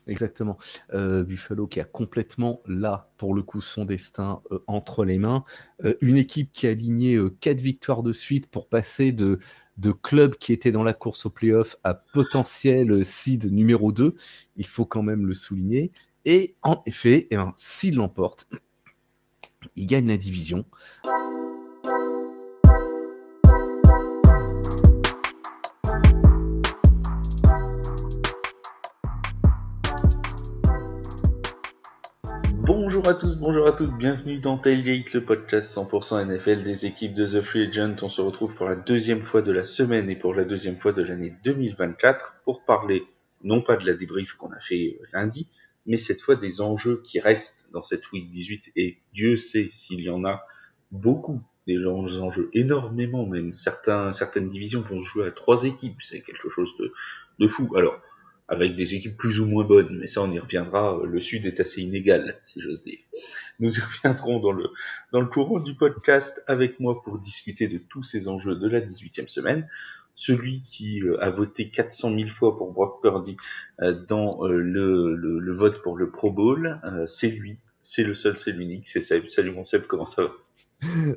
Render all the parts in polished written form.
Exactement. Buffalo qui a complètement, là, pour le coup, son destin entre les mains. Une équipe qui a aligné 4 victoires de suite pour passer de club qui était dans la course au playoff à potentiel seed numéro 2. Il faut quand même le souligner. Et en effet, eh ben, s'il l'emporte, il gagne la division. Bonjour à tous, bonjour à toutes, bienvenue dans Tailgate, le podcast 100% NFL des équipes de The Free Agent. On se retrouve pour la deuxième fois de la semaine et pour la deuxième fois de l'année 2024 pour parler non pas de la débrief qu'on a fait lundi, mais cette fois des enjeux qui restent dans cette Week 18 et Dieu sait s'il y en a beaucoup, des enjeux énormément même. Certaines divisions vont se jouer à 3 équipes, c'est quelque chose de fou. Alors, avec des équipes plus ou moins bonnes, mais ça on y reviendra, le Sud est assez inégal, si j'ose dire. Nous y reviendrons dans le courant du podcast avec moi pour discuter de tous ces enjeux de la 18e semaine. Celui qui a voté 400 000 fois pour Brock Purdy dans le vote pour le Pro Bowl, c'est lui, c'est le seul, c'est l'unique, c'est Seb. Salut mon Seb, comment ça va?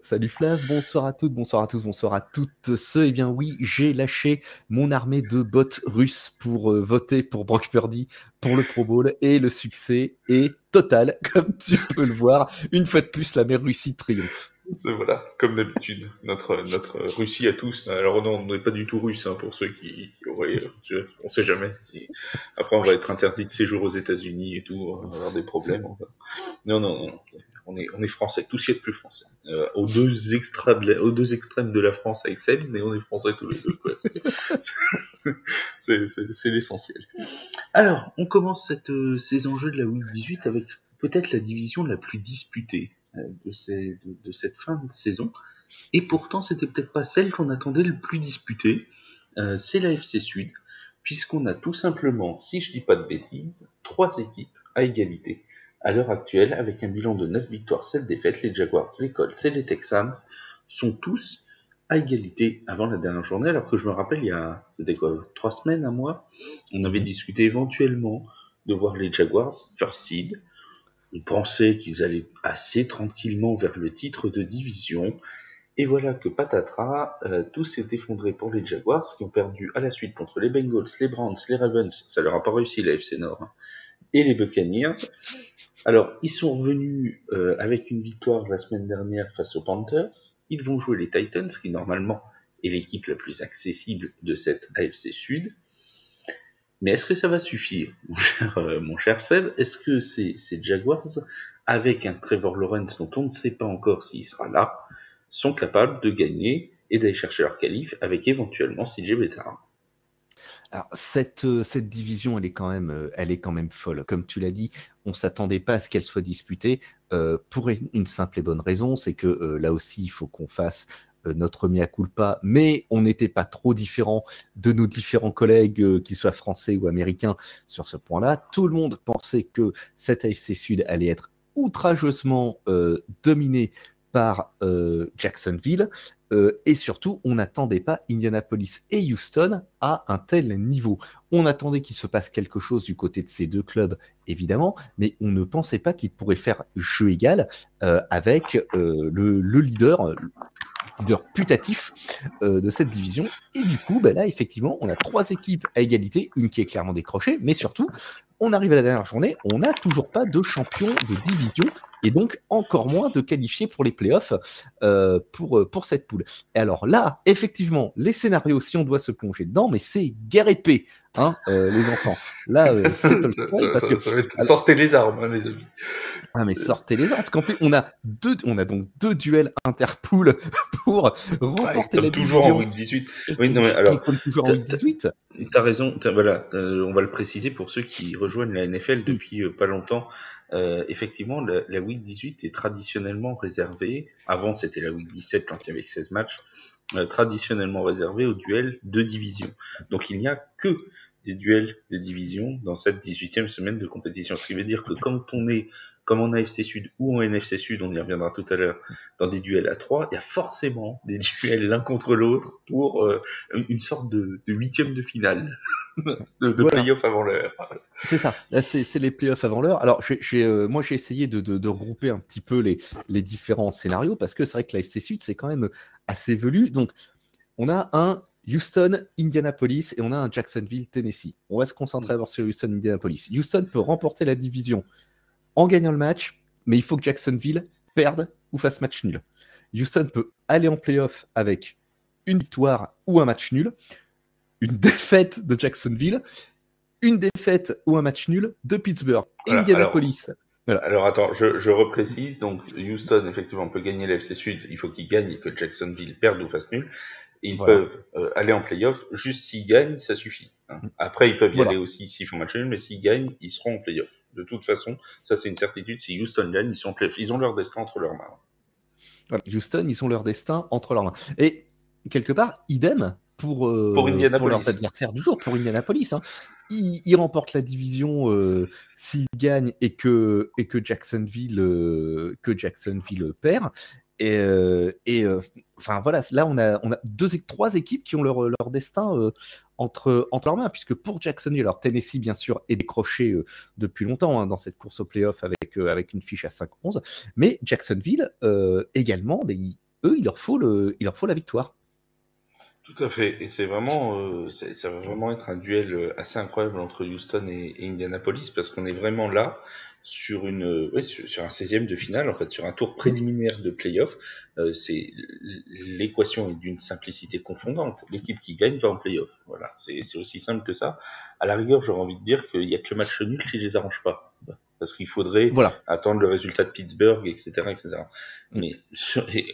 Salut Flav, bonsoir à toutes, bonsoir à tous, bonsoir à toutes ceux. Eh bien oui, j'ai lâché mon armée de bots russes pour voter pour Brock Purdy pour le Pro Bowl et le succès est total, comme tu peux le voir. Une fois de plus, la mère Russie triomphe. Voilà, comme d'habitude, notre Russie à tous. Alors non, on n'est pas du tout russe, hein, pour ceux qui auraient, on sait jamais. Après, on va être interdit de séjour aux États-Unis et tout, on va avoir des problèmes. Non, non, non, on est français, tout ce qui est plus français. Aux deux extrêmes de la France avec Seb, mais on est français tous les deux, quoi. C'est l'essentiel. Alors, on commence ces enjeux de la Week 18 avec peut-être la division la plus disputée de cette fin de saison. Et pourtant, c'était peut-être pas celle qu'on attendait le plus disputée. C'est la FC Sud, puisqu'on a tout simplement, si je dis pas de bêtises, 3 équipes à égalité. À l'heure actuelle, avec un bilan de 9 victoires, 7 défaites, les Jaguars, les Colts et les Texans sont tous à égalité avant la dernière journée, alors que je me rappelle, c'était quoi, 3 semaines, un mois, on avait discuté éventuellement de voir les Jaguars first seed. On pensait qu'ils allaient assez tranquillement vers le titre de division. Et voilà que patatras, tout s'est effondré pour les Jaguars qui ont perdu à la suite contre les Bengals, les Browns, les Ravens, ça leur a pas réussi la FC Nord, hein, et les Buccaneers. Alors, ils sont revenus avec une victoire la semaine dernière face aux Panthers. Ils vont jouer les Titans, qui normalement est l'équipe la plus accessible de cette AFC Sud. Mais est-ce que ça va suffire, mon cher Seb? Est-ce que ces Jaguars, avec un Trevor Lawrence dont on ne sait pas encore s'il sera là, sont capables de gagner et d'aller chercher leur qualif avec éventuellement CJ Beathard? Alors cette division, elle est quand même folle. Comme tu l'as dit, on s'attendait pas à ce qu'elle soit disputée pour une simple et bonne raison, c'est que là aussi, il faut qu'on fasse notre mea culpa, mais on n'était pas trop différent de nos différents collègues, qu'ils soient français ou américains, sur ce point-là. Tout le monde pensait que cette AFC Sud allait être outrageusement dominée par Jacksonville. Et surtout, on n'attendait pas Indianapolis et Houston à un tel niveau. On attendait qu'il se passe quelque chose du côté de ces deux clubs, évidemment, mais on ne pensait pas qu'ils pourraient faire jeu égal avec le leader putatif de cette division. Et du coup, là, effectivement, on a 3 équipes à égalité, une qui est clairement décrochée, mais surtout, on arrive à la dernière journée, on n'a toujours pas de champion de division et donc encore moins de qualifiés pour les playoffs pour cette poule. Et alors là, effectivement, les scénarios, si on doit se plonger dedans, mais c'est guerre épée, hein, les enfants. Là, c'est Tolstoy parce que... Sortez les armes, hein, les amis. Ah mais sortez les armes, parce qu'en plus on a donc 2 duels interpools pour remporter la toujours en division. Week 18. Oui, non mais alors, comme toujours en Week 18. T'as raison, voilà, on va le préciser pour ceux qui rejoignent la NFL depuis pas longtemps. Effectivement, la Week 18 est traditionnellement réservée, avant c'était la Week 17 quand il y avait 16 matchs, traditionnellement réservée aux duels de division. Donc il n'y a que des duels de division dans cette 18e semaine de compétition. Ce qui veut dire que quand on est, comme en AFC Sud ou en NFC Sud, on y reviendra tout à l'heure, dans des duels à 3, il y a forcément des duels l'un contre l'autre pour une sorte de 8e de finale, de Voilà. play-off avant l'heure. C'est ça, là c'est les playoffs avant l'heure. Alors moi j'ai essayé de regrouper un petit peu les différents scénarios parce que c'est vrai que la FC Sud c'est quand même assez velu. Donc on a un Houston, Indianapolis et on a un Jacksonville, Tennessee. On va se concentrer d'abord sur Houston, Indianapolis. Houston peut remporter la division en gagnant le match, mais il faut que Jacksonville perde ou fasse match nul. Houston peut aller en playoff avec une victoire ou un match nul, une défaite de Jacksonville, une défaite ou un match nul de Pittsburgh. Voilà, Indianapolis. Alors attends, je reprécise. Donc Houston, effectivement, peut gagner l'AFC Sud. Il faut qu'il gagne et que Jacksonville perde ou fasse nul. Et ils peuvent aller en play-off. Juste s'ils gagnent, ça suffit. Hein. Après, ils peuvent y aller aussi s'ils font match nul, mais s'ils gagnent, ils seront en play-off. De toute façon, ça c'est une certitude. Si Houston gagne, ils sont en play-off. Ils ont leur destin entre leurs mains. Voilà. Houston, ils ont leur destin entre leurs mains. Et quelque part, idem pour leurs adversaires du jour, pour Indianapolis. Hein. Ils remportent la division s'ils gagnent et que Jacksonville perd. Enfin voilà, là on a trois équipes qui ont leur destin entre leurs mains, puisque pour Jacksonville, alors Tennessee bien sûr est décroché depuis longtemps dans cette course au playoff avec une fiche à 5-11, mais Jacksonville également, eux il leur faut la victoire. Tout à fait, et c'est vraiment, ça va vraiment être un duel assez incroyable entre Houston et Indianapolis, parce qu'on est vraiment là sur sur un 16e de finale, en fait, sur un tour préliminaire de playoff. L'équation est d'une simplicité confondante. L'équipe qui gagne va en playoff. Voilà, c'est aussi simple que ça. À la rigueur, j'aurais envie de dire qu'il y a que le match nul qui les arrange pas. Parce qu'il faudrait attendre le résultat de Pittsburgh, etc., etc. Mais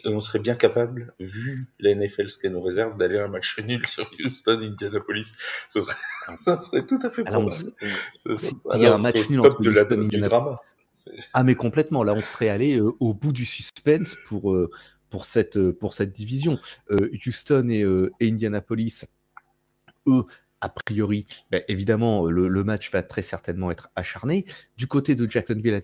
on serait bien capable, vu la NFL ce qu'elle nous réserve, d'aller à un match nul sur Houston, Indianapolis. Ça serait tout à fait probable. Il y a un match nul entre Houston et Indianapolis. Ah mais complètement, là on serait allé au bout du suspense pour cette division. Houston et Indianapolis, eux, a priori, évidemment, le match va très certainement être acharné. Du côté de Jacksonville et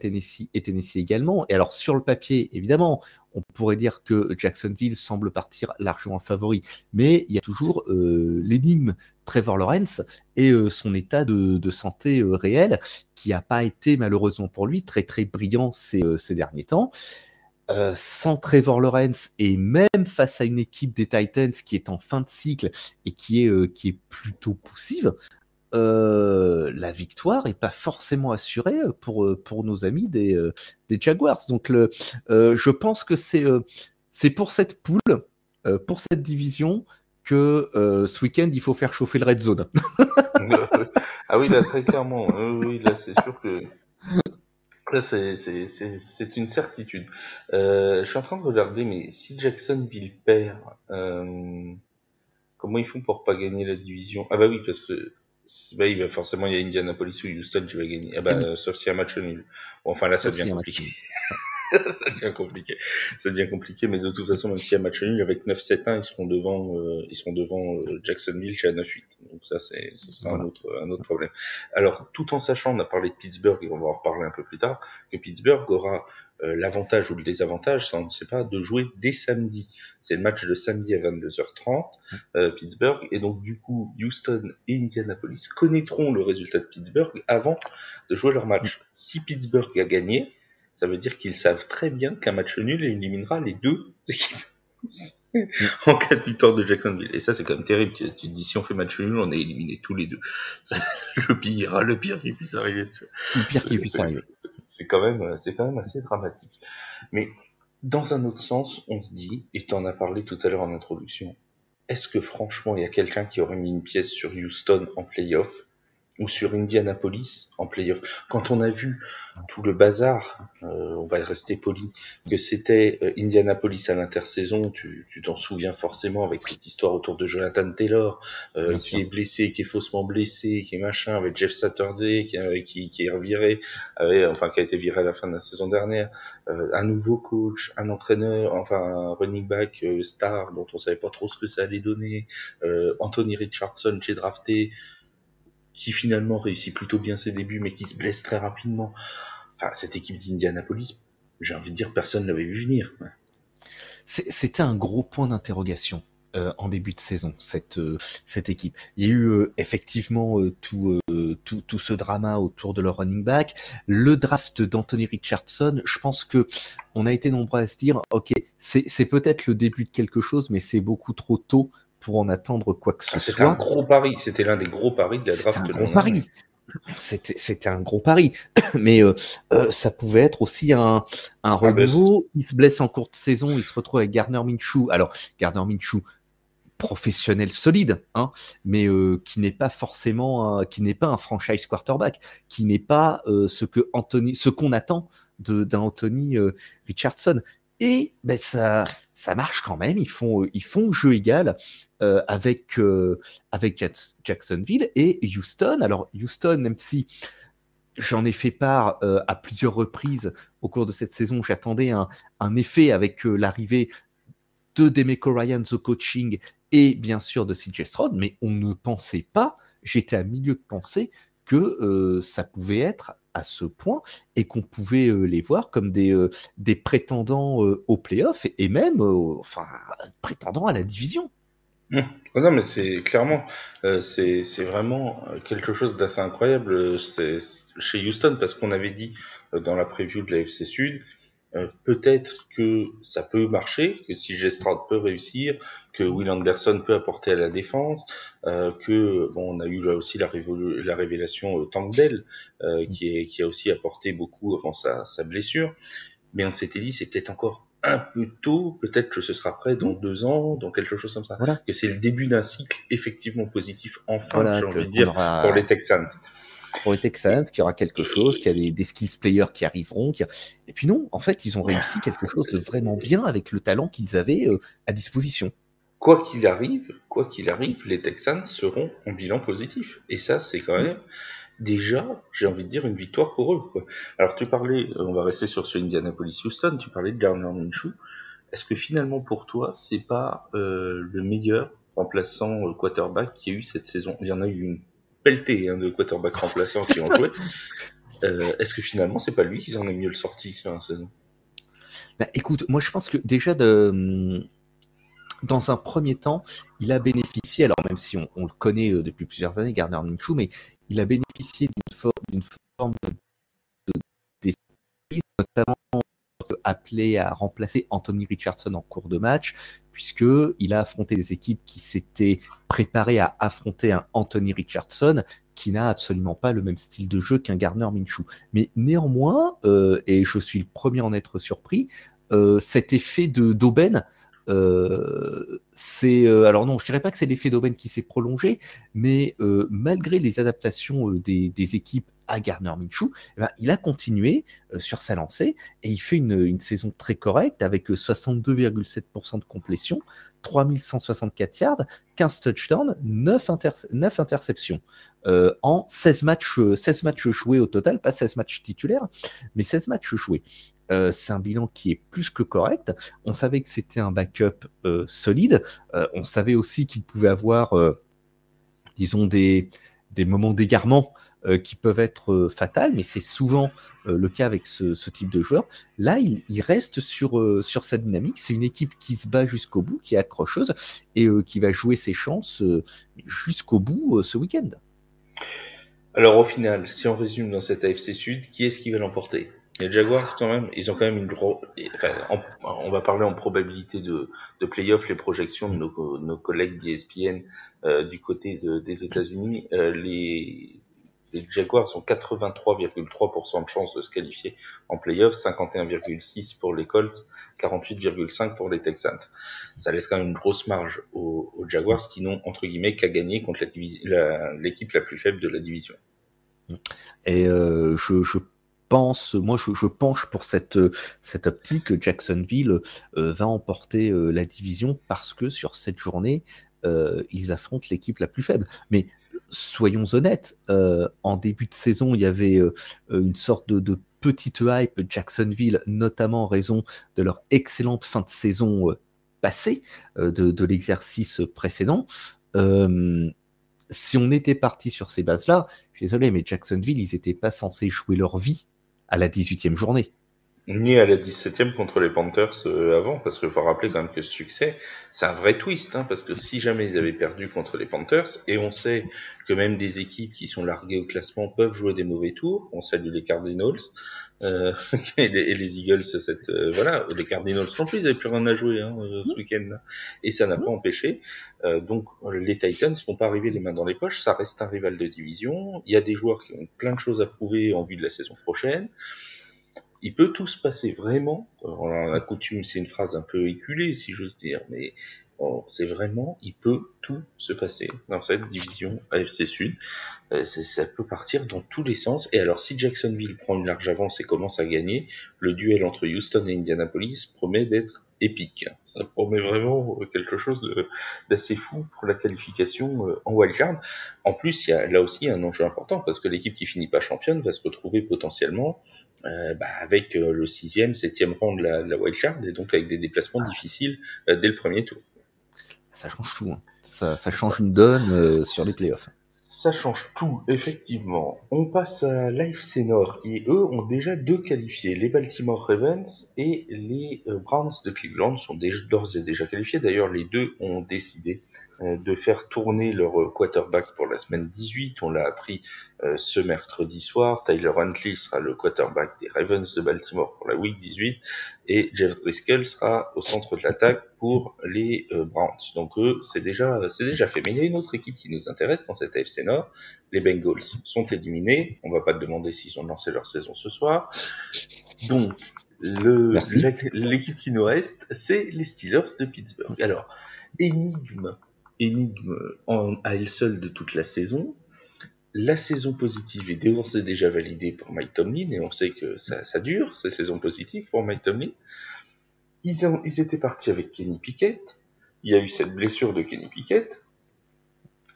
Tennessee également. Et alors, sur le papier, évidemment, on pourrait dire que Jacksonville semble partir largement favori. Mais il y a toujours l'énigme Trevor Lawrence et son état de santé réel, qui n'a pas été, malheureusement pour lui, très très brillant ces derniers temps. Sans Trevor Lawrence et même face à une équipe des Titans qui est en fin de cycle et qui est plutôt poussive, la victoire est pas forcément assurée pour nos amis des Jaguars. Donc je pense que c'est pour cette poule, pour cette division que ce week-end il faut faire chauffer le red zone. Ah oui, là très clairement. Oui, là c'est sûr que là, c'est une certitude. Je suis en train de regarder, mais si Jacksonville perd, comment ils font pour pas gagner la division? Ah bah oui, parce que il va forcément il y a Indianapolis ou Houston qui va gagner. Ah bah sauf s'il y a un match nul. Bon, enfin là, ça devient compliqué. Ça devient compliqué, mais de toute façon, même s'il y a match nul, avec 9-7-1, ils seront devant Jacksonville qui a 9-8. Donc ça, ce sera un autre problème. Alors, tout en sachant, on a parlé de Pittsburgh, et on va en reparler un peu plus tard, que Pittsburgh aura l'avantage ou le désavantage, ça on ne sait pas, de jouer dès samedi. C'est le match de samedi à 22h30, Pittsburgh, et donc du coup, Houston et Indianapolis connaîtront le résultat de Pittsburgh avant de jouer leur match. Si Pittsburgh a gagné, ça veut dire qu'ils savent très bien qu'un match nul éliminera les deux équipes en cas de victoire de Jacksonville. Et ça, c'est quand même terrible. Tu te dis, si on fait match nul, on est éliminé tous les deux. Le pire qui puisse arriver. Le pire qui puisse arriver. C'est quand même assez dramatique. Mais dans un autre sens, on se dit, et tu en as parlé tout à l'heure en introduction, est-ce que franchement, il y a quelqu'un qui aurait mis une pièce sur Houston en playoff ou sur Indianapolis en playoff? Quand on a vu tout le bazar, on va rester poli, que c'était Indianapolis à l'intersaison, tu t'en souviens forcément avec cette histoire autour de Jonathan Taylor, qui est blessé, qui est faussement blessé, qui est machin, avec Jeff Saturday, qui est reviré, qui a été viré à la fin de la saison dernière, un nouveau coach, un entraîneur, un running back star dont on savait pas trop ce que ça allait donner, Anthony Richardson qui est drafté, qui finalement réussit plutôt bien ses débuts, mais qui se blesse très rapidement. Enfin, cette équipe d'Indianapolis, j'ai envie de dire, personne ne l'avait vu venir. C'était un gros point d'interrogation en début de saison, cette équipe. Il y a eu effectivement tout ce drama autour de leur running back. Le draft d'Anthony Richardson, je pense que on a été nombreux à se dire, ok, c'est peut-être le début de quelque chose, mais c'est beaucoup trop tôt pour en attendre quoi que ce soit. C'était un gros pari, c'était l'un des gros paris de la draft. C'était un gros pari. C'était un gros pari, mais ça pouvait être aussi un renouveau. Il se blesse en courte saison, il se retrouve avec Gardner Minshew. Alors Gardner Minshew, professionnel solide, hein, mais qui n'est pas forcément, qui n'est pas un franchise quarterback, qui n'est pas ce qu'on attend d'un Anthony Richardson. Et ben ça marche quand même. Ils font jeu égal avec Jacksonville et Houston. Alors Houston, même si j'en ai fait part à plusieurs reprises au cours de cette saison, j'attendais un effet avec l'arrivée de Demeco Ryans au coaching et bien sûr de CJ Stroud, mais on ne pensait pas, j'étais à milieu de penser que ça pouvait être à ce point et qu'on pouvait les voir comme des prétendants aux playoffs et même prétendants à la division. Non, mais c'est clairement, c'est vraiment quelque chose d'assez incroyable chez Houston, parce qu'on avait dit dans la preview de la FC Sud, peut-être que ça peut marcher, que CJ Stroud peut réussir, que Will Anderson peut apporter à la défense, que on a eu là aussi la révélation Tank Dell, qui a aussi apporté beaucoup avant sa blessure, mais on s'était dit c'est peut-être encore un peu tôt, peut-être que ce sera prêt dans 2 ans, dans quelque chose comme ça. Voilà. Que c'est le début d'un cycle effectivement positif, enfin, voilà, j'ai envie de dire, pour les Texans. Pour les Texans, qu'il y aura quelque chose, qu'il y a des skills players qui arriveront. Et puis non, en fait, ils ont réussi quelque chose de vraiment bien avec le talent qu'ils avaient à disposition. Quoi qu'il arrive, les Texans seront en bilan positif. Et ça, c'est quand même déjà, j'ai envie de dire, une victoire pour eux, quoi. Alors tu parlais, on va rester sur ce Indianapolis-Houston, tu parlais de Gardner Minshew. Est-ce que finalement pour toi, c'est pas le meilleur remplaçant quarterback qu'il y a eu cette saison? Il y en a eu une pelletée de quarterbacks remplaçants qui ont joué. Est-ce que finalement c'est pas lui qui en est mieux le sorti sur la saison? Bah, écoute, moi je pense que déjà dans un premier temps, il a bénéficié, alors même si on le connaît depuis plusieurs années, Gardner Minshew, mais il a bénéficié d'une forme de défense, notamment appelé à remplacer Anthony Richardson en cours de match, puisqu'il a affronté des équipes qui s'étaient préparées à affronter un Anthony Richardson qui n'a absolument pas le même style de jeu qu'un Gardner Minshew. Mais néanmoins, et je suis le premier à en être surpris, cet effet d'aubaine, alors non, je dirais pas que c'est l'effet d'aubaine qui s'est prolongé, mais malgré les adaptations des équipes à Gardner Minshew, eh ben, il a continué sur sa lancée et il fait une saison très correcte avec 62,7% de complétion, 3164 yards, 15 touchdowns, 9 interceptions en 16 matchs joués au total, pas 16 matchs titulaires, mais 16 matchs joués. C'est un bilan qui est plus que correct. On savait que c'était un backup solide. On savait aussi qu'il pouvait avoir, disons, des moments d'égarement qui peuvent être fatals, mais c'est souvent le cas avec ce type de joueur. Là, il reste sur sa dynamique. C'est une équipe qui se bat jusqu'au bout, qui est accrocheuse et qui va jouer ses chances jusqu'au bout ce week-end. Alors au final, si on résume dans cette AFC Sud, qui est-ce qui va l'emporter? Les Jaguars, quand même, ils ont quand même une grosse... on va parler en probabilité de playoff, les projections de nos collègues d'ESPN du côté des États-Unis. Les Jaguars ont 83,3% de chances de se qualifier en playoff, 51,6% pour les Colts, 48,5% pour les Texans. Ça laisse quand même une grosse marge aux Jaguars qui n'ont, entre guillemets, qu'à gagner contre l'équipe la plus faible de la division. Et je penche pour cette optique. Jacksonville va emporter la division parce que sur cette journée, ils affrontent l'équipe la plus faible. Mais soyons honnêtes, en début de saison, il y avait une sorte de petite hype Jacksonville, notamment en raison de leur excellente fin de saison passée, de l'exercice précédent. si on était parti sur ces bases-là, je suis désolé, mais Jacksonville, ils n'étaient pas censés jouer leur vie à la 18e journée. Ni à la 17e contre les Panthers avant, parce qu'il faut rappeler quand même que ce succès, c'est un vrai twist, hein, parce que si jamais ils avaient perdu contre les Panthers, et on sait que même des équipes qui sont larguées au classement peuvent jouer des mauvais tours, on salue les Cardinals, et les Eagles, voilà, les Cardinals non plus, ils n'avaient plus rien à jouer ce week-end, et ça n'a pas empêché. Donc les Titans ne vont pas arriver les mains dans les poches, ça reste un rival de division, il y a des joueurs qui ont plein de choses à prouver en vue de la saison prochaine. Il peut tout se passer vraiment. En coutume, c'est une phrase un peu éculée, si j'ose dire, mais c'est vraiment, il peut tout se passer dans cette division AFC Sud. Ça peut partir dans tous les sens. Et alors, si Jacksonville prend une large avance et commence à gagner, le duel entre Houston et Indianapolis promet d'être épique. Ça promet vraiment quelque chose d'assez fou pour la qualification en wildcard. En plus, il y a là aussi un enjeu important parce que l'équipe qui finit pas championne va se retrouver potentiellement avec le 6e, 7e rang de la wildcard et donc avec des déplacements difficiles dès le premier tour. Ça change tout. Hein. Ça change une donne sur les playoffs. Ça change tout, effectivement. On passe à l'AFC Nord, qui eux ont déjà 2 qualifiés. Les Baltimore Ravens et les Browns de Cleveland sont d'ores et déjà qualifiés. D'ailleurs, les deux ont décidé de faire tourner leur quarterback pour la semaine 18. On l'a appris ce mercredi soir. Tyler Huntley sera le quarterback des Ravens de Baltimore pour la week 18. Et Jeff Driscoll sera au centre de l'attaque pour les Browns. Donc eux, c'est déjà fait. Mais il y a une autre équipe qui nous intéresse dans cette AFC Nord. Les Bengals sont éliminés. On va pas te demander s'ils ont lancé leur saison ce soir. Donc, l'équipe qui nous reste, c'est les Steelers de Pittsburgh. Alors, énigme à elle seule de toute la saison. La saison positive est d'ores et déjà validée pour Mike Tomlin, et on sait que ça dure, ces saisons positives pour Mike Tomlin. Ils étaient partis avec Kenny Pickett. Il y a eu cette blessure de Kenny Pickett.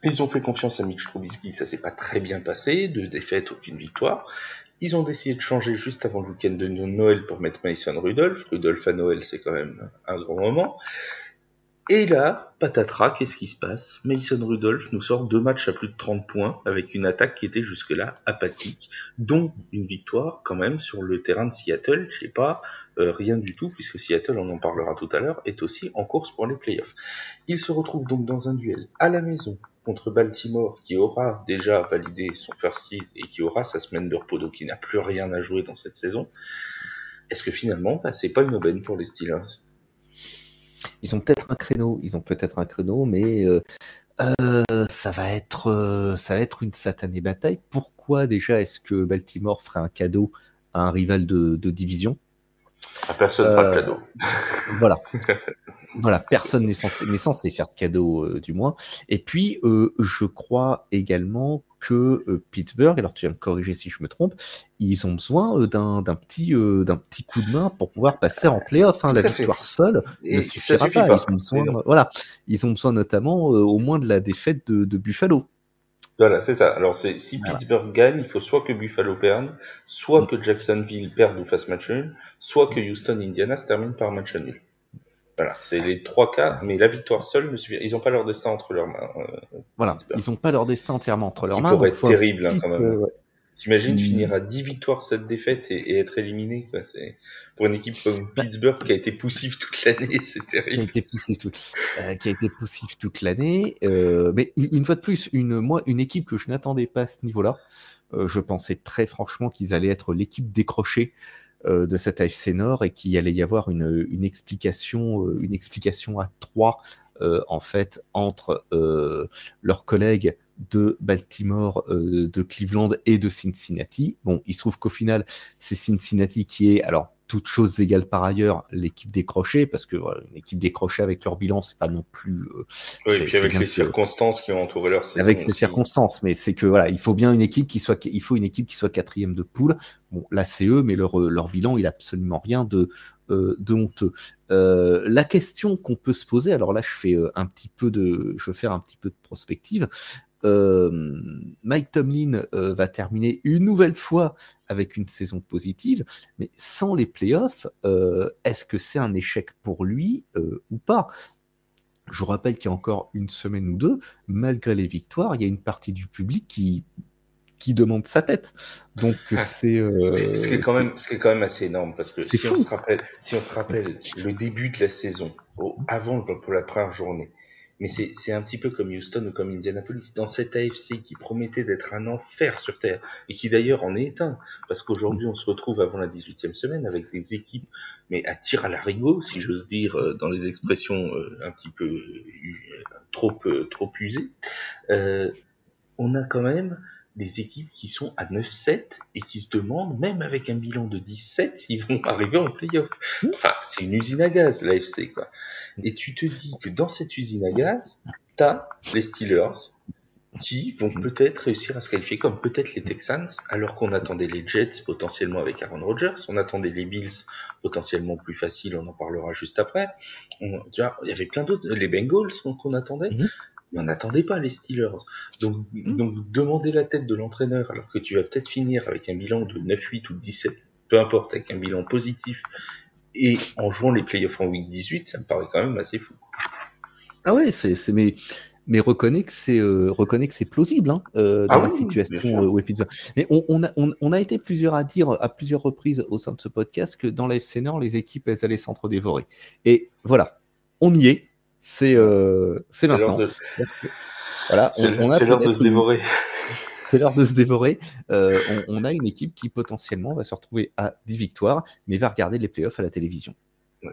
Ils ont fait confiance à Mitch Trubisky, ça s'est pas très bien passé, 2 défaites, aucune victoire. Ils ont décidé de changer juste avant le week-end de Noël pour mettre Mason Rudolph. Rudolph à Noël, c'est quand même un grand moment. Et là, patatras, qu'est-ce qui se passe? Mason Rudolph nous sort 2 matchs à plus de 30 points avec une attaque qui était jusque-là apathique, dont une victoire quand même sur le terrain de Seattle. Je sais pas, rien du tout, puisque Seattle, on en parlera tout à l'heure, est aussi en course pour les playoffs. Il se retrouve donc dans un duel à la maison contre Baltimore, qui aura déjà validé son first seed et qui aura sa semaine de repos, donc il n'a plus rien à jouer dans cette saison. Est-ce que finalement, c'est pas une aubaine pour les Steelers? Ils ont peut-être un créneau, mais ça va être une satanée bataille. Pourquoi déjà est-ce que Baltimore ferait un cadeau à un rival de division? Personne fera de cadeau. Voilà, personne n'est censé faire de cadeau, du moins. Et puis, je crois également que Pittsburgh, alors tu vas me corriger si je me trompe, ils ont besoin d'un petit coup de main pour pouvoir passer en play-off. Hein. La victoire seule ne suffira pas. Ils ont besoin notamment au moins de la défaite de Buffalo. Voilà, c'est ça. Alors, si Pittsburgh gagne, il faut soit que Buffalo perde, soit que Jacksonville perde ou fasse match nul, soit que Houston Indiana se termine par match nul. Voilà, c'est les 3 cas, mais la victoire seule ne suffit. Ils n'ont pas leur destin entre leurs mains. Ils n'ont pas leur destin entièrement entre leurs mains. Ça pourrait être terrible, quand même. T'imagines finir à 10 victoires, 7 défaites et être éliminé, quoi. C'est pour une équipe comme Pittsburgh qui a été poussive toute l'année, c'est terrible. Qui a été poussive toute l'année. Mais une fois de plus, une équipe que je n'attendais pas à ce niveau-là. Je pensais très franchement qu'ils allaient être l'équipe décrochée de cette AFC Nord et qu'il allait y avoir une explication à 3 en fait entre leurs collègues de Baltimore, de Cleveland et de Cincinnati. Bon, il se trouve qu'au final, c'est Cincinnati qui est, alors toutes choses égales par ailleurs, l'équipe décrochée, parce que voilà, une équipe décrochée avec leur bilan, c'est pas non plus. Oui, et puis avec les circonstances qui ont entouré leur saison. Avec les circonstances, mais c'est que voilà, il faut une équipe qui soit 4e de poule. Bon, là c'est eux, mais leur bilan, il a absolument rien de honteux. La question qu'on peut se poser, alors là je vais faire un petit peu de prospective. Mike Tomlin va terminer une nouvelle fois avec une saison positive, mais sans les playoffs, est-ce que c'est un échec pour lui ou pas? Je vous rappelle qu'il y a encore une semaine ou deux, malgré les victoires, il y a une partie du public qui demande sa tête. Donc Ce qui est quand même assez énorme, parce que c'est si on fou. se rappelle le début de la saison, avant pour la première journée, mais c'est un petit peu comme Houston ou comme Indianapolis, dans cette AFC qui promettait d'être un enfer sur terre, et qui d'ailleurs en est un, parce qu'aujourd'hui on se retrouve avant la 18e semaine avec des équipes, mais à tir à l'arigot, si j'ose dire, dans les expressions un petit peu trop usées. On a quand même des équipes qui sont à 9-7 et qui se demandent, même avec un bilan de 17, s'ils vont arriver en play-off. Enfin, c'est une usine à gaz, l'AFC, quoi. Et tu te dis que dans cette usine à gaz, t'as les Steelers qui vont peut-être réussir à se qualifier, comme peut-être les Texans, alors qu'on attendait les Jets potentiellement avec Aaron Rodgers, on attendait les Bills potentiellement plus faciles, on en parlera juste après. Il y avait plein d'autres, les Bengals qu'on attendait. Mais on n'attendait pas les Steelers. Donc, demander la tête de l'entraîneur alors que tu vas peut-être finir avec un bilan de 9-8 ou 17, peu importe, avec un bilan positif, et en jouant les playoffs en week 18, ça me paraît quand même assez fou. Ah ouais, mais reconnais que c'est plausible dans la situation où est Pittsburgh. Mais on a été plusieurs à dire à plusieurs reprises au sein de ce podcast que dans la FC Nord, les équipes elles allaient s'entre-dévorer. Et voilà, on y est. C'est maintenant. Voilà, on a c'est l'heure de se dévorer. C'est l'heure de se dévorer. On a une équipe qui potentiellement va se retrouver à 10 victoires, mais va regarder les playoffs à la télévision.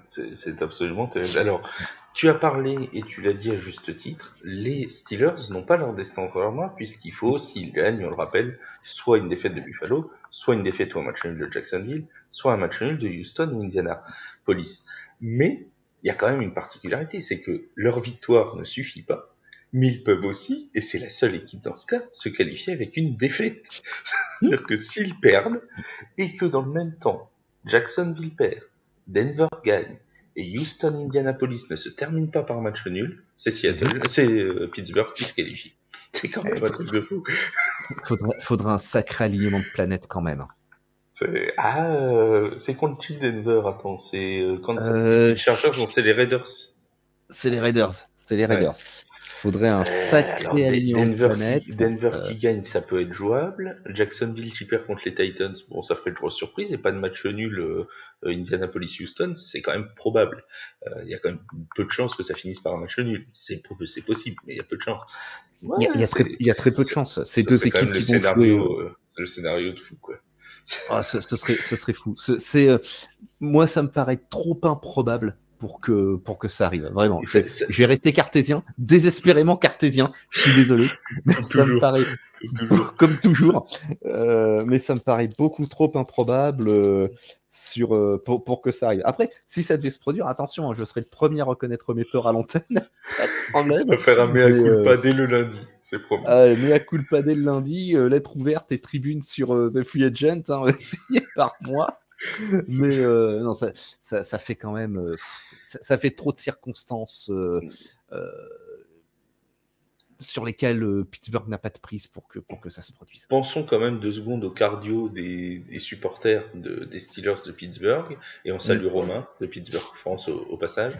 C'est absolument terrible. Alors, tu as parlé, et tu l'as dit à juste titre, les Steelers n'ont pas leur destin entre leurs mains, puisqu'il faut, s'ils gagnent, on le rappelle, soit une défaite de Buffalo, soit une défaite ou un match nul de Jacksonville, soit un match nul de Houston ou Indianapolis. Mais, il y a quand même une particularité, c'est que leur victoire ne suffit pas, mais ils peuvent aussi, et c'est la seule équipe dans ce cas, se qualifier avec une défaite. C'est-à-dire que s'ils perdent, et que dans le même temps, Jacksonville perd, Denver gagne, et Houston Indianapolis ne se termine pas par match nul, c'est Pittsburgh qui se qualifie. C'est quand même un truc de fou. Faudra un sacré alignement de planètes quand même. C'est contre qui Denver? Attends, c'est Kansas City Chargers, non, c'est les Raiders. C'est les Raiders. Faudrait un sacré alignement de planètes. Denver qui gagne, ça peut être jouable. Jacksonville qui perd contre les Titans, bon, ça ferait une grosse surprise. Et pas de match nul Indianapolis-Houston, c'est quand même probable. Il y a quand même peu de chances que ça finisse par un match nul. C'est possible, mais il y a peu de chances. Il y a très peu de chances. C'est deux équipes qui vont jouer. Le scénario de fou, quoi. Ce serait fou. Moi, ça me paraît trop improbable pour que ça arrive. Vraiment. Je vais rester cartésien, désespérément cartésien. Je suis désolé. Mais ça me paraît, comme toujours. Mais ça me paraît beaucoup trop improbable pour que ça arrive. Après, si ça devait se produire, attention, je serai le premier à reconnaître mes torts à l'antenne. Pas de problème. On va faire un mea culpa dès le lundi. C'est promis. Mea culpa dès le lundi, lettre ouverte et tribune sur The Free Agent, signé par moi. Mais non, ça fait quand même, ça fait trop de circonstances sur lesquelles Pittsburgh n'a pas de prise pour que ça se produise. Pensons quand même 2 secondes au cardio des supporters des Steelers de Pittsburgh, et on salue Romain de Pittsburgh France au passage.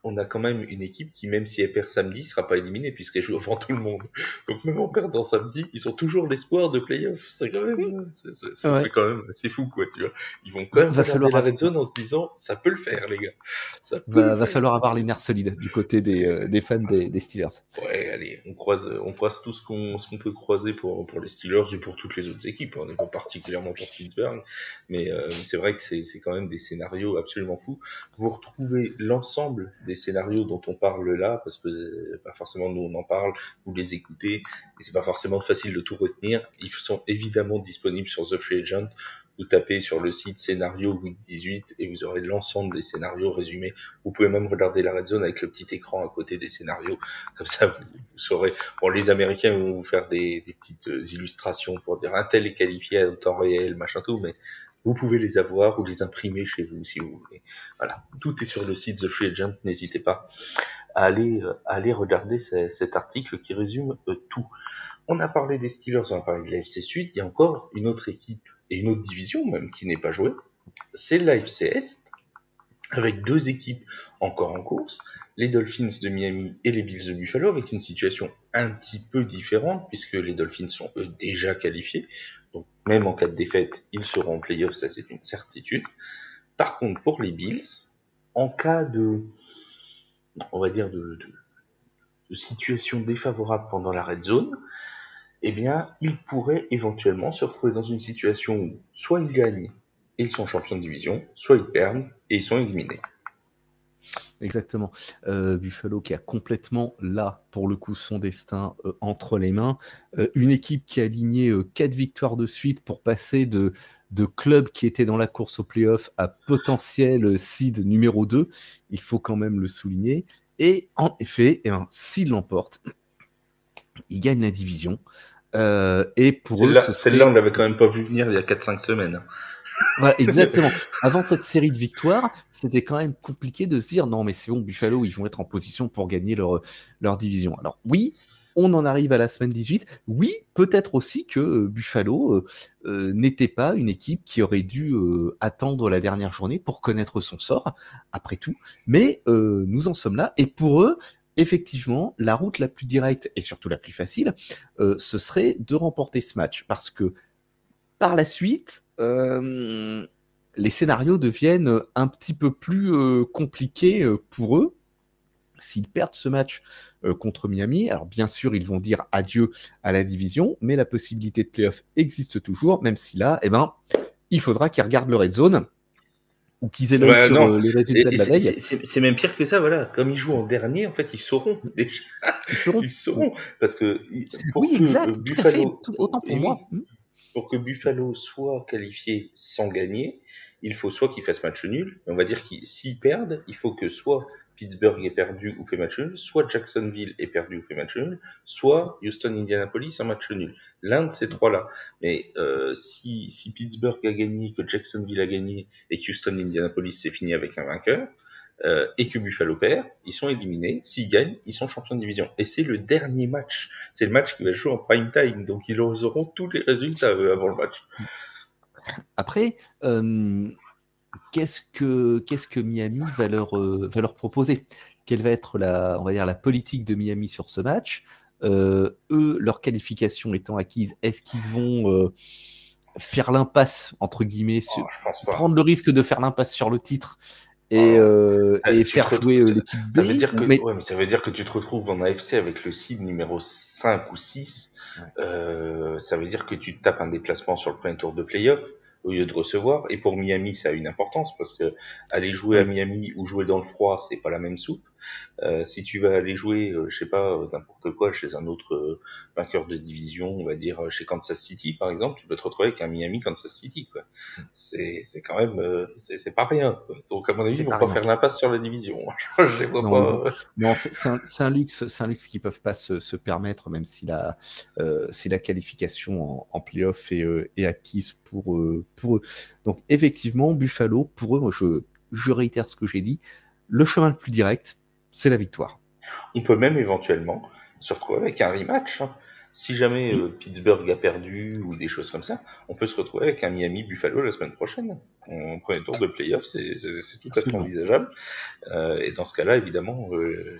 On a quand même une équipe qui, même si elle perd samedi, sera pas éliminée puisqu'elle joue avant tout le monde. Donc même en perdant samedi, ils ont toujours l'espoir de play-off. C'est quand même, c'est quand même assez fou, quoi, tu vois. Ils vont quand même regarder la red zone en se disant, ça peut le faire, les gars. Va falloir avoir les nerfs solides du côté des fans des Steelers. Ouais, allez, on croise tout ce qu'on peut croiser pour les Steelers et pour toutes les autres équipes. On n'est pas particulièrement pour Pittsburgh, mais c'est vrai que c'est quand même des scénarios absolument fous. Vous retrouvez l'ensemble des scénarios dont on parle là, parce que pas forcément nous on en parle, vous les écoutez, et c'est pas forcément facile de tout retenir. Ils sont évidemment disponibles sur The Free Agent. Vous tapez sur le site scénario week 18 et vous aurez l'ensemble des scénarios résumés. Vous pouvez même regarder la red zone avec le petit écran à côté des scénarios. Comme ça, vous saurez. Bon, les Américains vont vous faire des petites illustrations pour dire un tel est qualifié en temps réel, machin tout, mais vous pouvez les avoir ou les imprimer chez vous si vous voulez. Voilà. Tout est sur le site The Free Agent. N'hésitez pas à aller regarder cet article qui résume tout. On a parlé des Steelers, on a parlé de l'AFC Sud. Il y a encore une autre équipe et une autre division même qui n'est pas jouée. C'est l'AFC Est avec 2 équipes encore en course, les Dolphins de Miami et les Bills de Buffalo, avec une situation un petit peu différente, puisque les Dolphins sont eux déjà qualifiés, donc même en cas de défaite, ils seront en playoff, ça c'est une certitude. Par contre, pour les Bills, en cas de, on va dire de situation défavorable pendant la red zone, eh bien, ils pourraient éventuellement se retrouver dans une situation où soit ils gagnent et ils sont champions de division, soit ils perdent et ils sont éliminés. Exactement. Buffalo qui a complètement, là, pour le coup, son destin entre les mains. Une équipe qui a aligné 4 victoires de suite pour passer de club qui était dans la course au playoff à potentiel seed numéro 2. Il faut quand même le souligner. Et en effet, s'ils l'emportent, ils gagnent la division. Et pour eux, celle-là, on l'avait quand même pas vu venir il y a 4-5 semaines. Voilà, exactement. Avant cette série de victoires, c'était quand même compliqué de se dire non, mais c'est bon, Buffalo, ils vont être en position pour gagner leur division. Alors oui, on en arrive à la semaine 18. Oui, peut-être aussi que Buffalo n'était pas une équipe qui aurait dû attendre la dernière journée pour connaître son sort, après tout. Mais nous en sommes là. Et pour eux, effectivement, la route la plus directe et surtout la plus facile, ce serait de remporter ce match. Parce que par la suite, les scénarios deviennent un petit peu plus compliqués pour eux. S'ils perdent ce match contre Miami, alors bien sûr, ils vont dire adieu à la division, mais la possibilité de playoff existe toujours, même si là, il faudra qu'ils regardent le red zone ou qu'ils aient l'œil sur les résultats de la veille. C'est même pire que ça, voilà. Comme ils jouent en dernier, en fait, ils sauront déjà. Ils sauront. Parce que oui, exact, tout à fait, autant pour moi. Pour que Buffalo soit qualifié sans gagner, il faut soit qu'ils fassent match nul, on va dire qu'ils s'ils perdent, il faut que soit Pittsburgh ait perdu ou fait match nul, soit Jacksonville ait perdu ou fait match nul, soit Houston Indianapolis un match nul. L'un de ces trois-là. Mais si Pittsburgh a gagné, que Jacksonville a gagné et que Houston Indianapolis c'est fini avec un vainqueur, et que Buffalo perd, ils sont éliminés. S'ils gagnent, ils sont champions de division. Et c'est le dernier match. C'est le match qui va jouer en prime time. Donc ils auront tous les résultats avant le match. Après, qu'est-ce que Miami va leur proposer? Quelle va être la politique de Miami sur ce match? Eux, leur qualification étant acquise, est-ce qu'ils vont faire l'impasse, entre guillemets, prendre le risque de faire l'impasse sur le titre et faire jouer l'équipe B? Ça veut dire que, mais ça veut dire que tu te retrouves en AFC avec le seed numéro 5 ou 6. Ouais. Ça veut dire que tu te tapes un déplacement sur le premier tour de playoff au lieu de recevoir. Et pour Miami, ça a une importance parce que aller jouer à Miami ou jouer dans le froid, c'est pas la même soupe. Si tu vas aller jouer, je sais pas, n'importe quoi chez un autre vainqueur de division, on va dire chez Kansas City par exemple, tu peux te retrouver avec un Miami Kansas City, quoi. C'est quand même, c'est pas rien, quoi. Donc à mon avis, ils vont pas faire l'impasse sur la division. Je les vois non, pas. Non, c'est un luxe qu'ils peuvent pas se permettre, même si la qualification en playoff est acquise pour eux. Donc effectivement, Buffalo, pour eux, moi je réitère ce que j'ai dit, le chemin le plus direct, c'est la victoire. On peut même éventuellement se retrouver avec un rematch. Hein. Si jamais Pittsburgh a perdu ou des choses comme ça, on peut se retrouver avec un Miami-Buffalo la semaine prochaine. En premier tour de playoff, c'est tout à fait envisageable. Et dans ce cas-là, évidemment,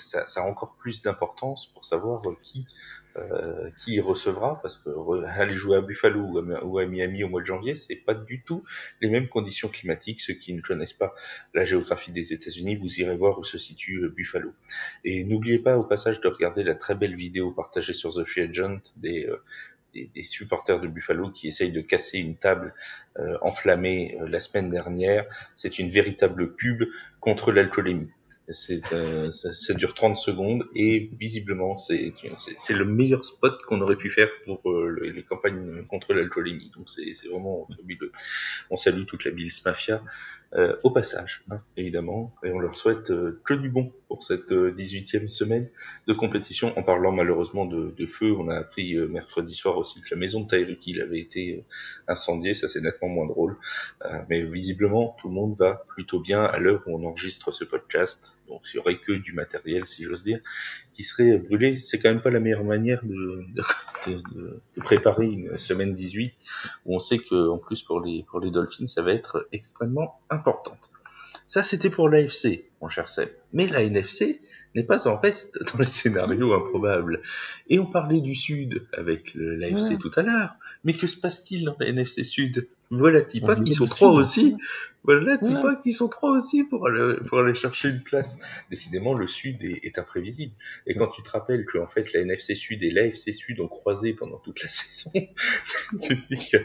ça a encore plus d'importance pour savoir qui recevra, parce que aller jouer à Buffalo ou à Miami au mois de janvier, c'est pas du tout les mêmes conditions climatiques. Ceux qui ne connaissent pas la géographie des États-Unis, vous irez voir où se situe Buffalo. Et n'oubliez pas au passage de regarder la très belle vidéo partagée sur The Free Agent des supporters de Buffalo qui essayent de casser une table enflammée la semaine dernière. C'est une véritable pub contre l'alcoolémie. Ça dure 30 secondes et visiblement c'est le meilleur spot qu'on aurait pu faire pour les campagnes contre l'alcoolémie. Donc c'est vraiment fabuleux. On salue toute la Bills Mafia au passage, hein, évidemment, et on leur souhaite que du bon pour cette 18e semaine de compétition. En parlant malheureusement de feu, on a appris mercredi soir aussi que la maison de Tyreek Hill avait été incendiée. Ça c'est nettement moins drôle, mais visiblement tout le monde va plutôt bien à l'heure où on enregistre ce podcast. Donc il y aurait que du matériel, si j'ose dire, qui serait brûlé. C'est quand même pas la meilleure manière de préparer une semaine 18 où on sait que en plus pour les Dolphins ça va être extrêmement importante. Ça, c'était pour l'AFC, mon cher Seb. Mais la NFC n'est pas en reste dans les scénarios improbables. Et on parlait du Sud avec l'AFC tout à l'heure. Mais que se passe-t-il dans la NFC Sud? Voilà-t-il pas qu'ils sont trois aussi? Voilà-t-il pas qu'ils sont trois aussi pour aller chercher une place? Décidément, le Sud est imprévisible. Et quand tu te rappelles que, en fait, la NFC Sud et l'AFC Sud ont croisé pendant toute la saison, tu te dis que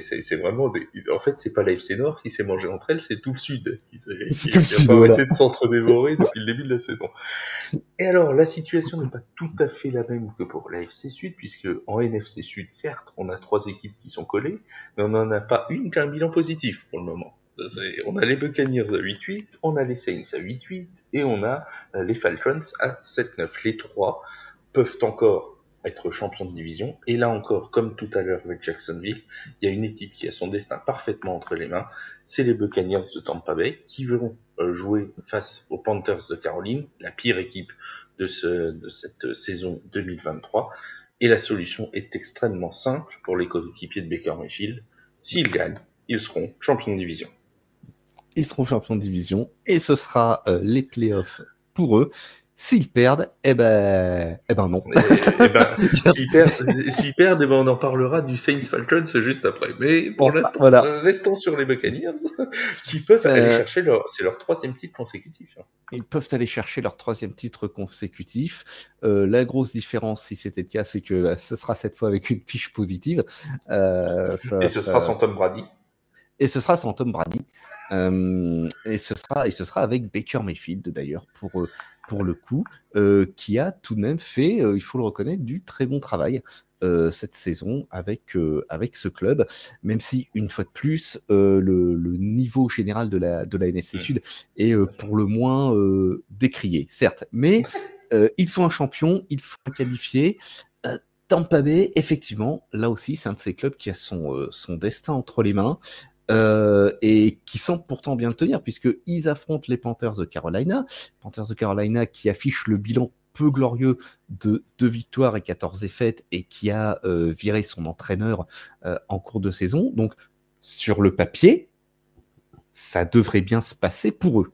c'est vraiment en fait, c'est pas l'AFC Nord qui s'est mangé entre elles, c'est tout le Sud qui a pas arrêté de s'entre-dévorer depuis le début de la saison. Et alors, la situation n'est pas tout à fait la même que pour l'AFC Sud, puisque en NFC Sud, certes, on a 3 équipes qui sont collées, mais on n'en a pas une qui a un bilan positif pour le moment. On a les Buccaneers à 8-8, on a les Saints à 8-8, et on a les Falcons à 7-9. Les 3 peuvent encore être champions de division, et là encore, comme tout à l'heure avec Jacksonville, il y a une équipe qui a son destin parfaitement entre les mains, c'est les Buccaneers de Tampa Bay, qui vont jouer face aux Panthers de Caroline, la pire équipe de cette saison 2023, et la solution est extrêmement simple pour les coéquipiers de Baker Mayfield. S'ils gagnent, ils seront champions de division. Ils seront champions de division, et ce sera les playoffs pour eux. S'ils perdent, eh ben non. S'ils perdent, on en parlera du Saints Falcons juste après. Mais pour l'instant, restons sur les Buccaneers, qui peuvent aller chercher c'est leur 3e titre consécutif. Ils peuvent aller chercher leur 3e titre consécutif. La grosse différence, si c'était le cas, c'est que ce sera cette fois avec une fiche positive. Et ce sera sans Tom Brady. Et ce sera sans Tom Brady. Et ce sera avec Baker Mayfield d'ailleurs pour le coup, qui a tout de même fait, il faut le reconnaître, du très bon travail cette saison avec ce club, même si une fois de plus le niveau général de la NFC Sud est pour le moins décrié, certes, mais il faut un champion, il faut un qualifié. Tampa Bay, effectivement, là aussi, c'est un de ces clubs qui a son destin entre les mains. Et qui semble pourtant bien le tenir, puisqu'ils affrontent les Panthers de Carolina. Panthers de Carolina qui affiche le bilan peu glorieux de 2 victoires et 14 défaites, et qui a viré son entraîneur en cours de saison. Donc, sur le papier, ça devrait bien se passer pour eux.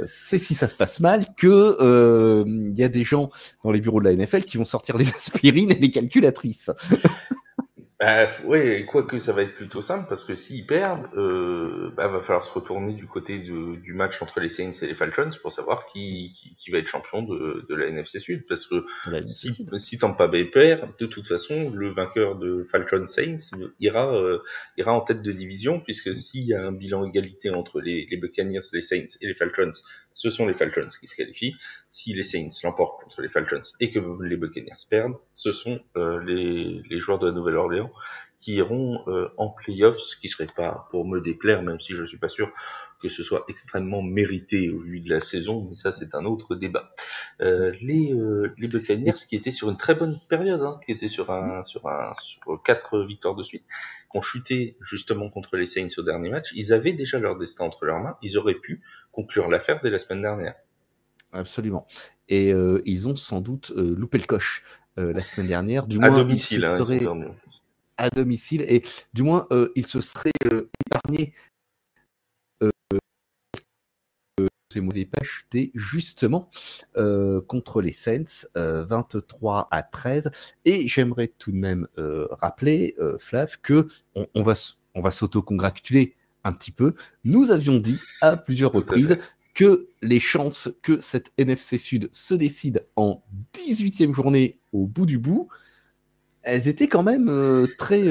C'est si ça se passe mal que y a des gens dans les bureaux de la NFL qui vont sortir des aspirines et des calculatrices. Oui, quoique ça va être plutôt simple, parce que s'ils perdent, va falloir se retourner du côté du match entre les Saints et les Falcons pour savoir qui va être champion de la NFC Sud, parce que si Tampa Bay perd, de toute façon, le vainqueur de Falcons Saints ira en tête de division, puisque s'il y a un bilan égalité entre les Buccaneers, les Saints et les Falcons, ce sont les Falcons qui se qualifient. Si les Saints l'emportent contre les Falcons et que les Buccaneers perdent, ce sont les joueurs de la Nouvelle-Orléans qui iront en playoffs, ce qui serait pas pour me déplaire, même si je suis pas sûr que ce soit extrêmement mérité au vu de la saison, mais ça c'est un autre débat. Les Buccaneers qui étaient sur une très bonne période, qui étaient sur 4 victoires de suite, qui ont chuté justement contre les Saints au dernier match, ils avaient déjà leur destin entre leurs mains, ils auraient pu conclure l'affaire dès la semaine dernière. Absolument. Et ils ont sans doute loupé le coche la semaine dernière. Du moins, à domicile, à domicile, et du moins, ils se seraient épargnés ces mauvais pas chutés justement contre les Saints 23-13. Et j'aimerais tout de même rappeler, Flav, que on va s'auto-congratuler un petit peu. Nous avions dit à plusieurs reprises que les chances que cette NFC Sud se décide en 18e journée au bout du bout, elles étaient quand même très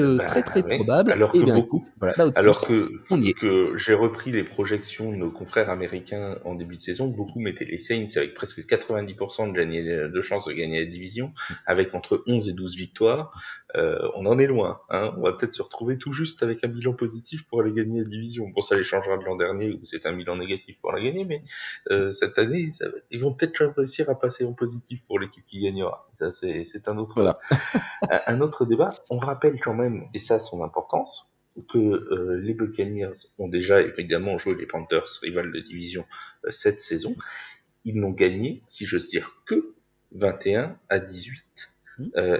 probables. Alors que j'ai repris les projections de nos confrères américains en début de saison, beaucoup mettaient les Saints avec presque 90% de chances de gagner la division, avec entre 11 et 12 victoires. On en est loin, on va peut-être se retrouver tout juste avec un bilan positif pour aller gagner la division. Bon, ça les changera de l'an dernier où c'était un bilan négatif pour la gagner, mais cette année, ils vont peut-être réussir à passer en positif pour l'équipe qui gagnera. Ça, c'est un autre, un autre débat. On rappelle quand même, et ça a son importance, que les Buccaneers ont déjà évidemment joué les Panthers, rivales de division, cette saison. Ils n'ont gagné, si j'ose dire, que 21-18.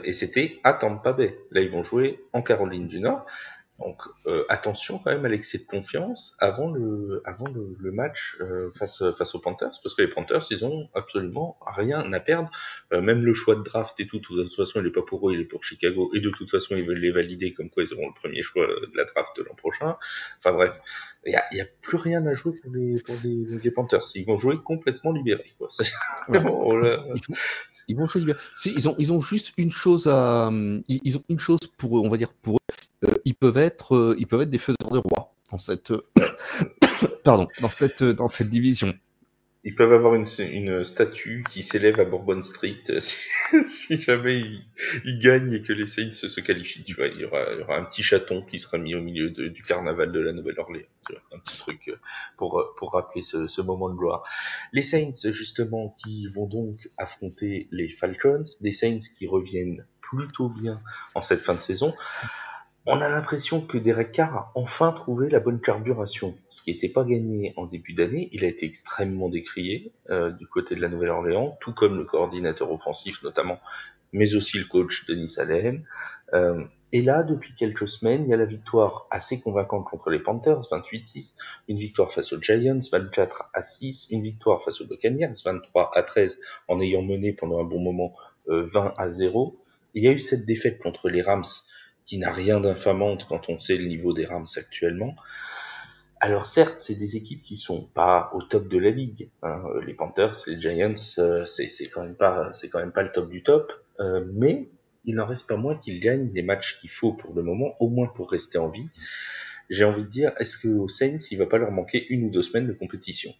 Et c'était à Tampa Bay. Là, ils vont jouer en Caroline du Nord. Donc attention quand même à l'excès de confiance avant le match face aux Panthers, parce que les Panthers ils ont absolument rien à perdre, même le choix de draft et tout, de toute façon il est pas pour eux, il est pour Chicago, et de toute façon ils veulent les valider comme quoi ils auront le premier choix de la draft de l'an prochain. Enfin bref, il y a plus rien à jouer pour les Panthers, ils vont jouer complètement libérés quoi. Ils vont jouer libérés. Ils ont juste une chose à ils ont une chose pour eux, on va dire pour eux. Ils peuvent être des faiseurs de roi dans cette dans cette division. Ils peuvent avoir une statue qui s'élève à Bourbon Street si jamais ils gagnent et que les Saints se qualifient. Tu vois, il y aura un petit chaton qui sera mis au milieu du carnaval de la Nouvelle-Orléans. Tu vois, un petit truc pour rappeler ce moment de gloire. Les Saints, justement, qui vont donc affronter les Falcons. Des Saints qui reviennent plutôt bien en cette fin de saison. On a l'impression que Derek Carr a enfin trouvé la bonne carburation, ce qui n'était pas gagné en début d'année. Il a été extrêmement décrié du côté de la Nouvelle-Orléans, tout comme le coordinateur offensif notamment, mais aussi le coach Denis Allen. Et là, depuis quelques semaines, il y a la victoire assez convaincante contre les Panthers, 28-6, une victoire face aux Giants, 24-6, une victoire face aux Buccaneers, 23-13, en ayant mené pendant un bon moment 20-0. Il y a eu cette défaite contre les Rams, qui n'a rien d'infamante quand on sait le niveau des Rams actuellement. Alors certes, c'est des équipes qui sont pas au top de la ligue. Hein. Les Panthers, les Giants, c'est quand même pas le top du top. Mais il n'en reste pas moins qu'ils gagnent les matchs qu'il faut pour le moment, au moins pour rester en vie. J'ai envie de dire, est-ce que aux Saints, il va pas leur manquer 1 ou 2 semaines de compétition?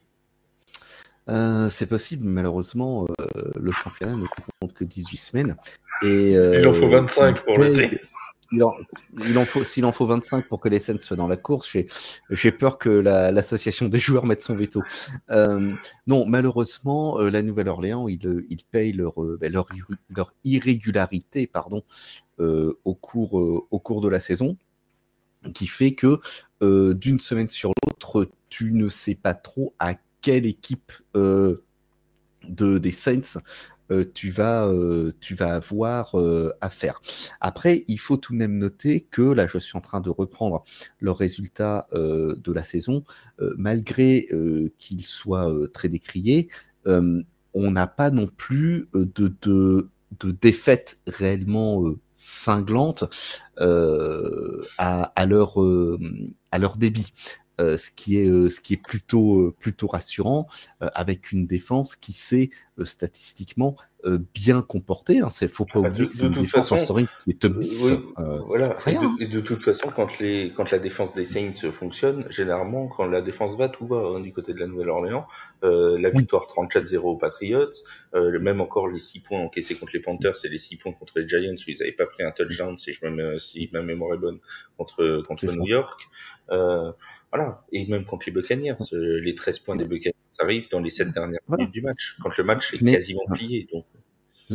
C'est possible, malheureusement, le championnat ne compte que 18 semaines. Et, il en faut 25 pour le Saints. S'il en faut 25 pour que les Saints soient dans la course, j'ai peur que l'association des joueurs mette son veto. Non, malheureusement, la Nouvelle-Orléans, ils payent leur irrégularité, au cours de la saison, qui fait que d'une semaine sur l'autre, tu ne sais pas trop à quelle équipe des Saints tu vas avoir affaire. Après, il faut tout de même noter que là, je suis en train de reprendre le résultat de la saison, malgré qu'il soit très décrié, on n'a pas non plus de défaite réellement cinglante à leur débit. Ce qui est plutôt rassurant, avec une défense qui s'est statistiquement bien comportée. Hein. Faut pas oublier que c'est une défense en scoring qui est top 10. Oui, voilà. Et de toute façon, quand la défense des Saints fonctionne, généralement, quand la défense va, tout va hein, du côté de la Nouvelle-Orléans. La victoire 34-0 aux Patriots, même encore les 6 points encaissés contre les Panthers et les 6 points contre les Giants où ils n'avaient pas pris un touchdown, si ma mémoire est bonne, contre New York. Voilà. Et même contre les Buccaneers, les 13 points des Buccaneers arrivent dans les 7 dernières minutes du match, quand le match est quasiment plié. Donc.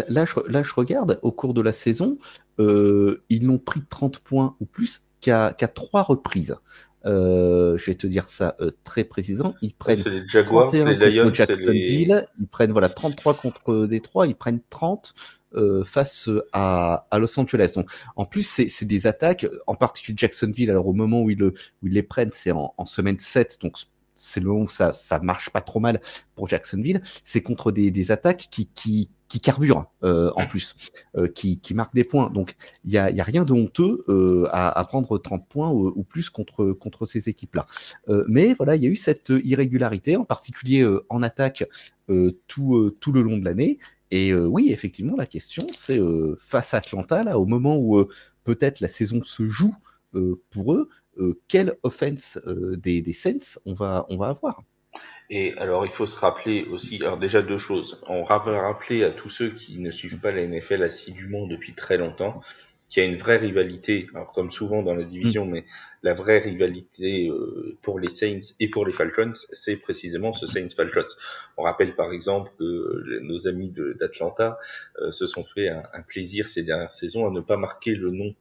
Là, je regarde, au cours de la saison, ils n'ont pris 30 points ou plus qu'à 3 reprises. Je vais te dire ça très précisément. Ils prennent les Jaguars, 31 les Lions, contre Jacksonville, ils prennent 33 contre Détroit, ils prennent 30 face à Los Angeles. Donc, en plus, c'est des attaques, en particulier Jacksonville. Alors au moment où ils les prennent, c'est en semaine 7, donc c'est le moment où ça marche pas trop mal pour Jacksonville. C'est contre des attaques qui carburent en plus, qui marquent des points. Donc il y a rien de honteux à prendre 30 points ou plus contre ces équipes-là. Mais voilà, il y a eu cette irrégularité, en particulier en attaque tout le long de l'année. Et oui, effectivement, la question, c'est face à Atlanta, là, au moment où peut-être la saison se joue pour eux, quelle offense des Saints on va avoir. Et alors, il faut se rappeler aussi, alors déjà 2 choses. On va rappeler à tous ceux qui ne suivent pas la NFL assidûment depuis très longtemps qu'il y a une vraie rivalité, alors comme souvent dans la division, mais la vraie rivalité pour les Saints et pour les Falcons, c'est précisément ce Saints-Falcons. On rappelle par exemple que nos amis d'Atlanta se sont fait un plaisir ces dernières saisons à ne pas marquer le nom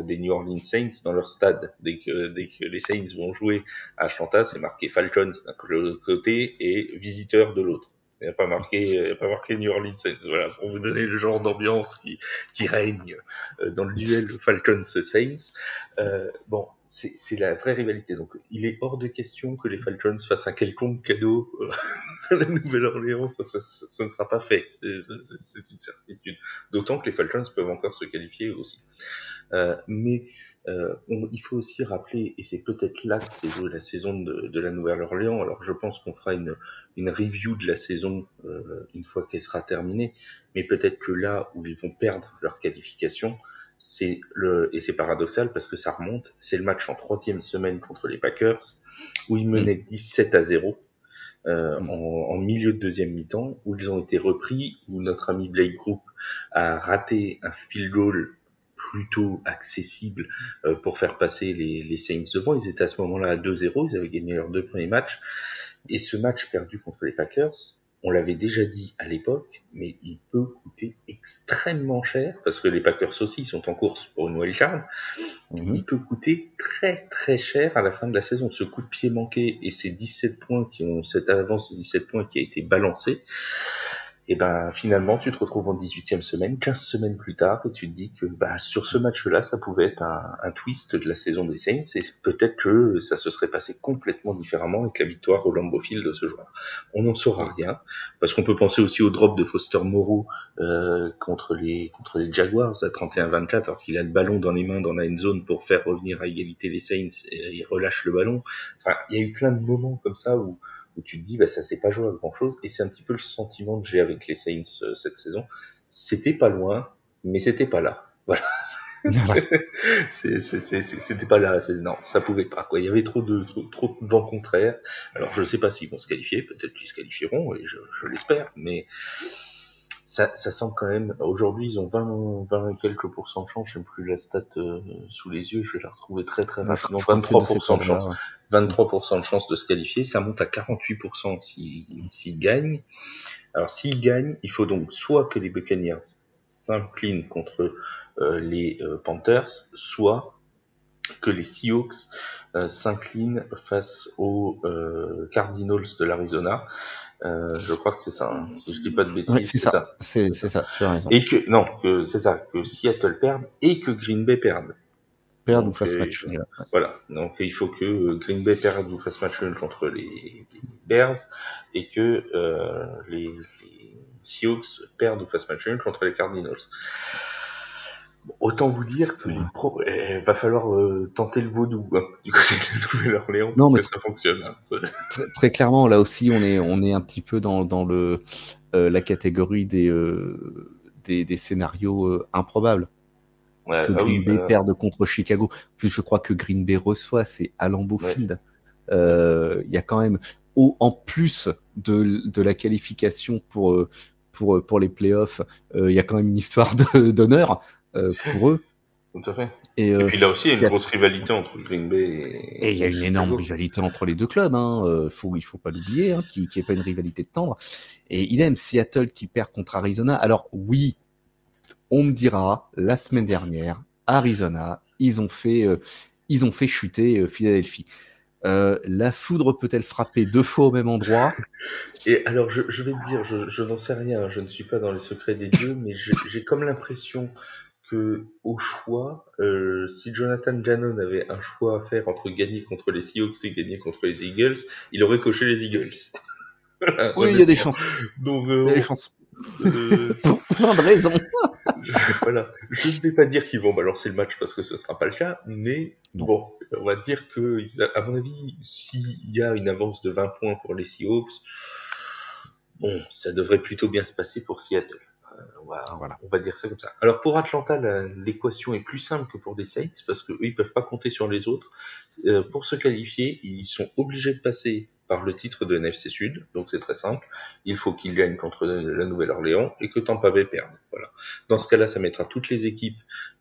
des New Orleans Saints dans leur stade. Dès que les Saints vont jouer à Atlanta, c'est marqué Falcons d'un côté et visiteurs de l'autre. Il n'a pas marqué New Orleans Saints. Voilà, pour vous donner le genre d'ambiance qui règne dans le duel Falcons-Saints. Bon, c'est la vraie rivalité. Donc, il est hors de question que les Falcons fassent un quelconque cadeau à la Nouvelle-Orléans. Ça ne sera pas fait. C'est une certitude. D'autant que les Falcons peuvent encore se qualifier aussi. Mais il faut aussi rappeler, et c'est peut-être là que s'est jouée la saison de la Nouvelle-Orléans. Alors je pense qu'on fera une review de la saison une fois qu'elle sera terminée, mais peut-être que là où ils vont perdre leur qualification, et c'est paradoxal parce que ça remonte, c'est le match en 3e semaine contre les Packers où ils menaient 17-0 en milieu de deuxième mi-temps, où ils ont été repris, où notre ami Blake Group a raté un field goal plutôt accessible pour faire passer les Saints devant. Ils étaient à ce moment-là à 2-0, ils avaient gagné leurs 2 premiers matchs. Et ce match perdu contre les Packers, on l'avait déjà dit à l'époque, mais il peut coûter extrêmement cher, parce que les Packers aussi sont en course pour une wildcard. Il peut coûter très très cher à la fin de la saison. Ce coup de pied manqué et ces 17 points cette avance de 17 points qui a été balancée, et ben finalement tu te retrouves en 18e semaine, 15 semaines plus tard, et tu te dis que sur ce match-là, ça pouvait être un twist de la saison des Saints, et peut-être que ça se serait passé complètement différemment avec la victoire au Lambeau Field de ce joueur. On n'en saura rien, parce qu'on peut penser aussi au drop de Foster Moreau contre les Jaguars à 31-24, alors qu'il a le ballon dans les mains dans la end zone pour faire revenir à égalité les Saints, et il relâche le ballon. Enfin, il y a eu plein de moments comme ça où tu te dis ça s'est pas joué à grand chose, et c'est un petit peu le sentiment que j'ai avec les Saints cette saison. C'était pas loin, mais c'était pas là. Voilà. C'était pas là. Non, ça pouvait pas, quoi. Il y avait trop de vent contraire. Alors je sais pas s'ils vont se qualifier, peut-être qu'ils se qualifieront, et je l'espère, mais ça semble quand même. Aujourd'hui, ils ont 20 et quelques pourcents de chance. Je n'ai plus la stat sous les yeux. Je vais la retrouver très très rapidement. 23% de chance. 23% de chance de se qualifier. Ça monte à 48% s'ils gagnent. Alors s'ils gagnent, il faut donc soit que les Buccaneers s'inclinent contre les Panthers, soit que les Seahawks s'inclinent face aux Cardinals de l'Arizona. Je crois que c'est ça, hein. Si je dis pas de bêtises, ouais, c'est ça. C'est ça, tu as raison. Et c'est ça, que Seattle perde et que Green Bay perde. Perde ou fasse match nul. Ouais. Voilà, donc il faut que Green Bay perde ou fasse match nul contre les Bears, et que les Seahawks perdent ou fassent match nul contre les Cardinals. Autant vous dire que va falloir tenter le vaudou du côté de la Nouvelle-Orléans pour que ça fonctionne. Très, très clairement, là aussi, on est un petit peu dans la catégorie des scénarios improbables. Que Green Bay perde contre Chicago. Plus je crois que Green Bay reçoit, c'est à Lambeau Field. Il y a quand même, en plus de la qualification pour les playoffs, il y a quand même une histoire d'honneur pour eux. Tout à fait. Et puis là aussi, il y a une grosse rivalité entre Green Bay et il y a une énorme rivalité entre les deux clubs. Il faut pas l'oublier, qu'il n'y ait pas une rivalité de tendre. Et idem, Seattle qui perd contre Arizona. Alors oui, on me dira, la semaine dernière, Arizona, ils ont fait chuter Philadelphie. La foudre peut-elle frapper 2 fois au même endroit? Et alors, je vais te dire, je n'en sais rien, je ne suis pas dans les secrets des dieux, mais j'ai comme l'impression que, au choix, si Jonathan Gannon avait un choix à faire entre gagner contre les Seahawks et gagner contre les Eagles, il aurait coché les Eagles. Oui, il y a des chances. Donc, il y a des chances. Pour plein de raisons. Voilà. Je ne vais pas dire qu'ils vont balancer le match parce que ce sera pas le cas, mais bon, on va dire que, à mon avis, s'il y a une avance de 20 points pour les Seahawks, bon, ça devrait plutôt bien se passer pour Seattle. On va dire ça comme ça. Alors pour Atlanta, l'équation est plus simple que pour les Saints parce qu'eux, ils peuvent pas compter sur les autres. Pour se qualifier, ils sont obligés de passer par le titre de NFC Sud, donc c'est très simple. Il faut qu'ils gagnent contre la Nouvelle-Orléans et que Tampa Bay perde. Voilà. Dans ce cas-là, ça mettra toutes les équipes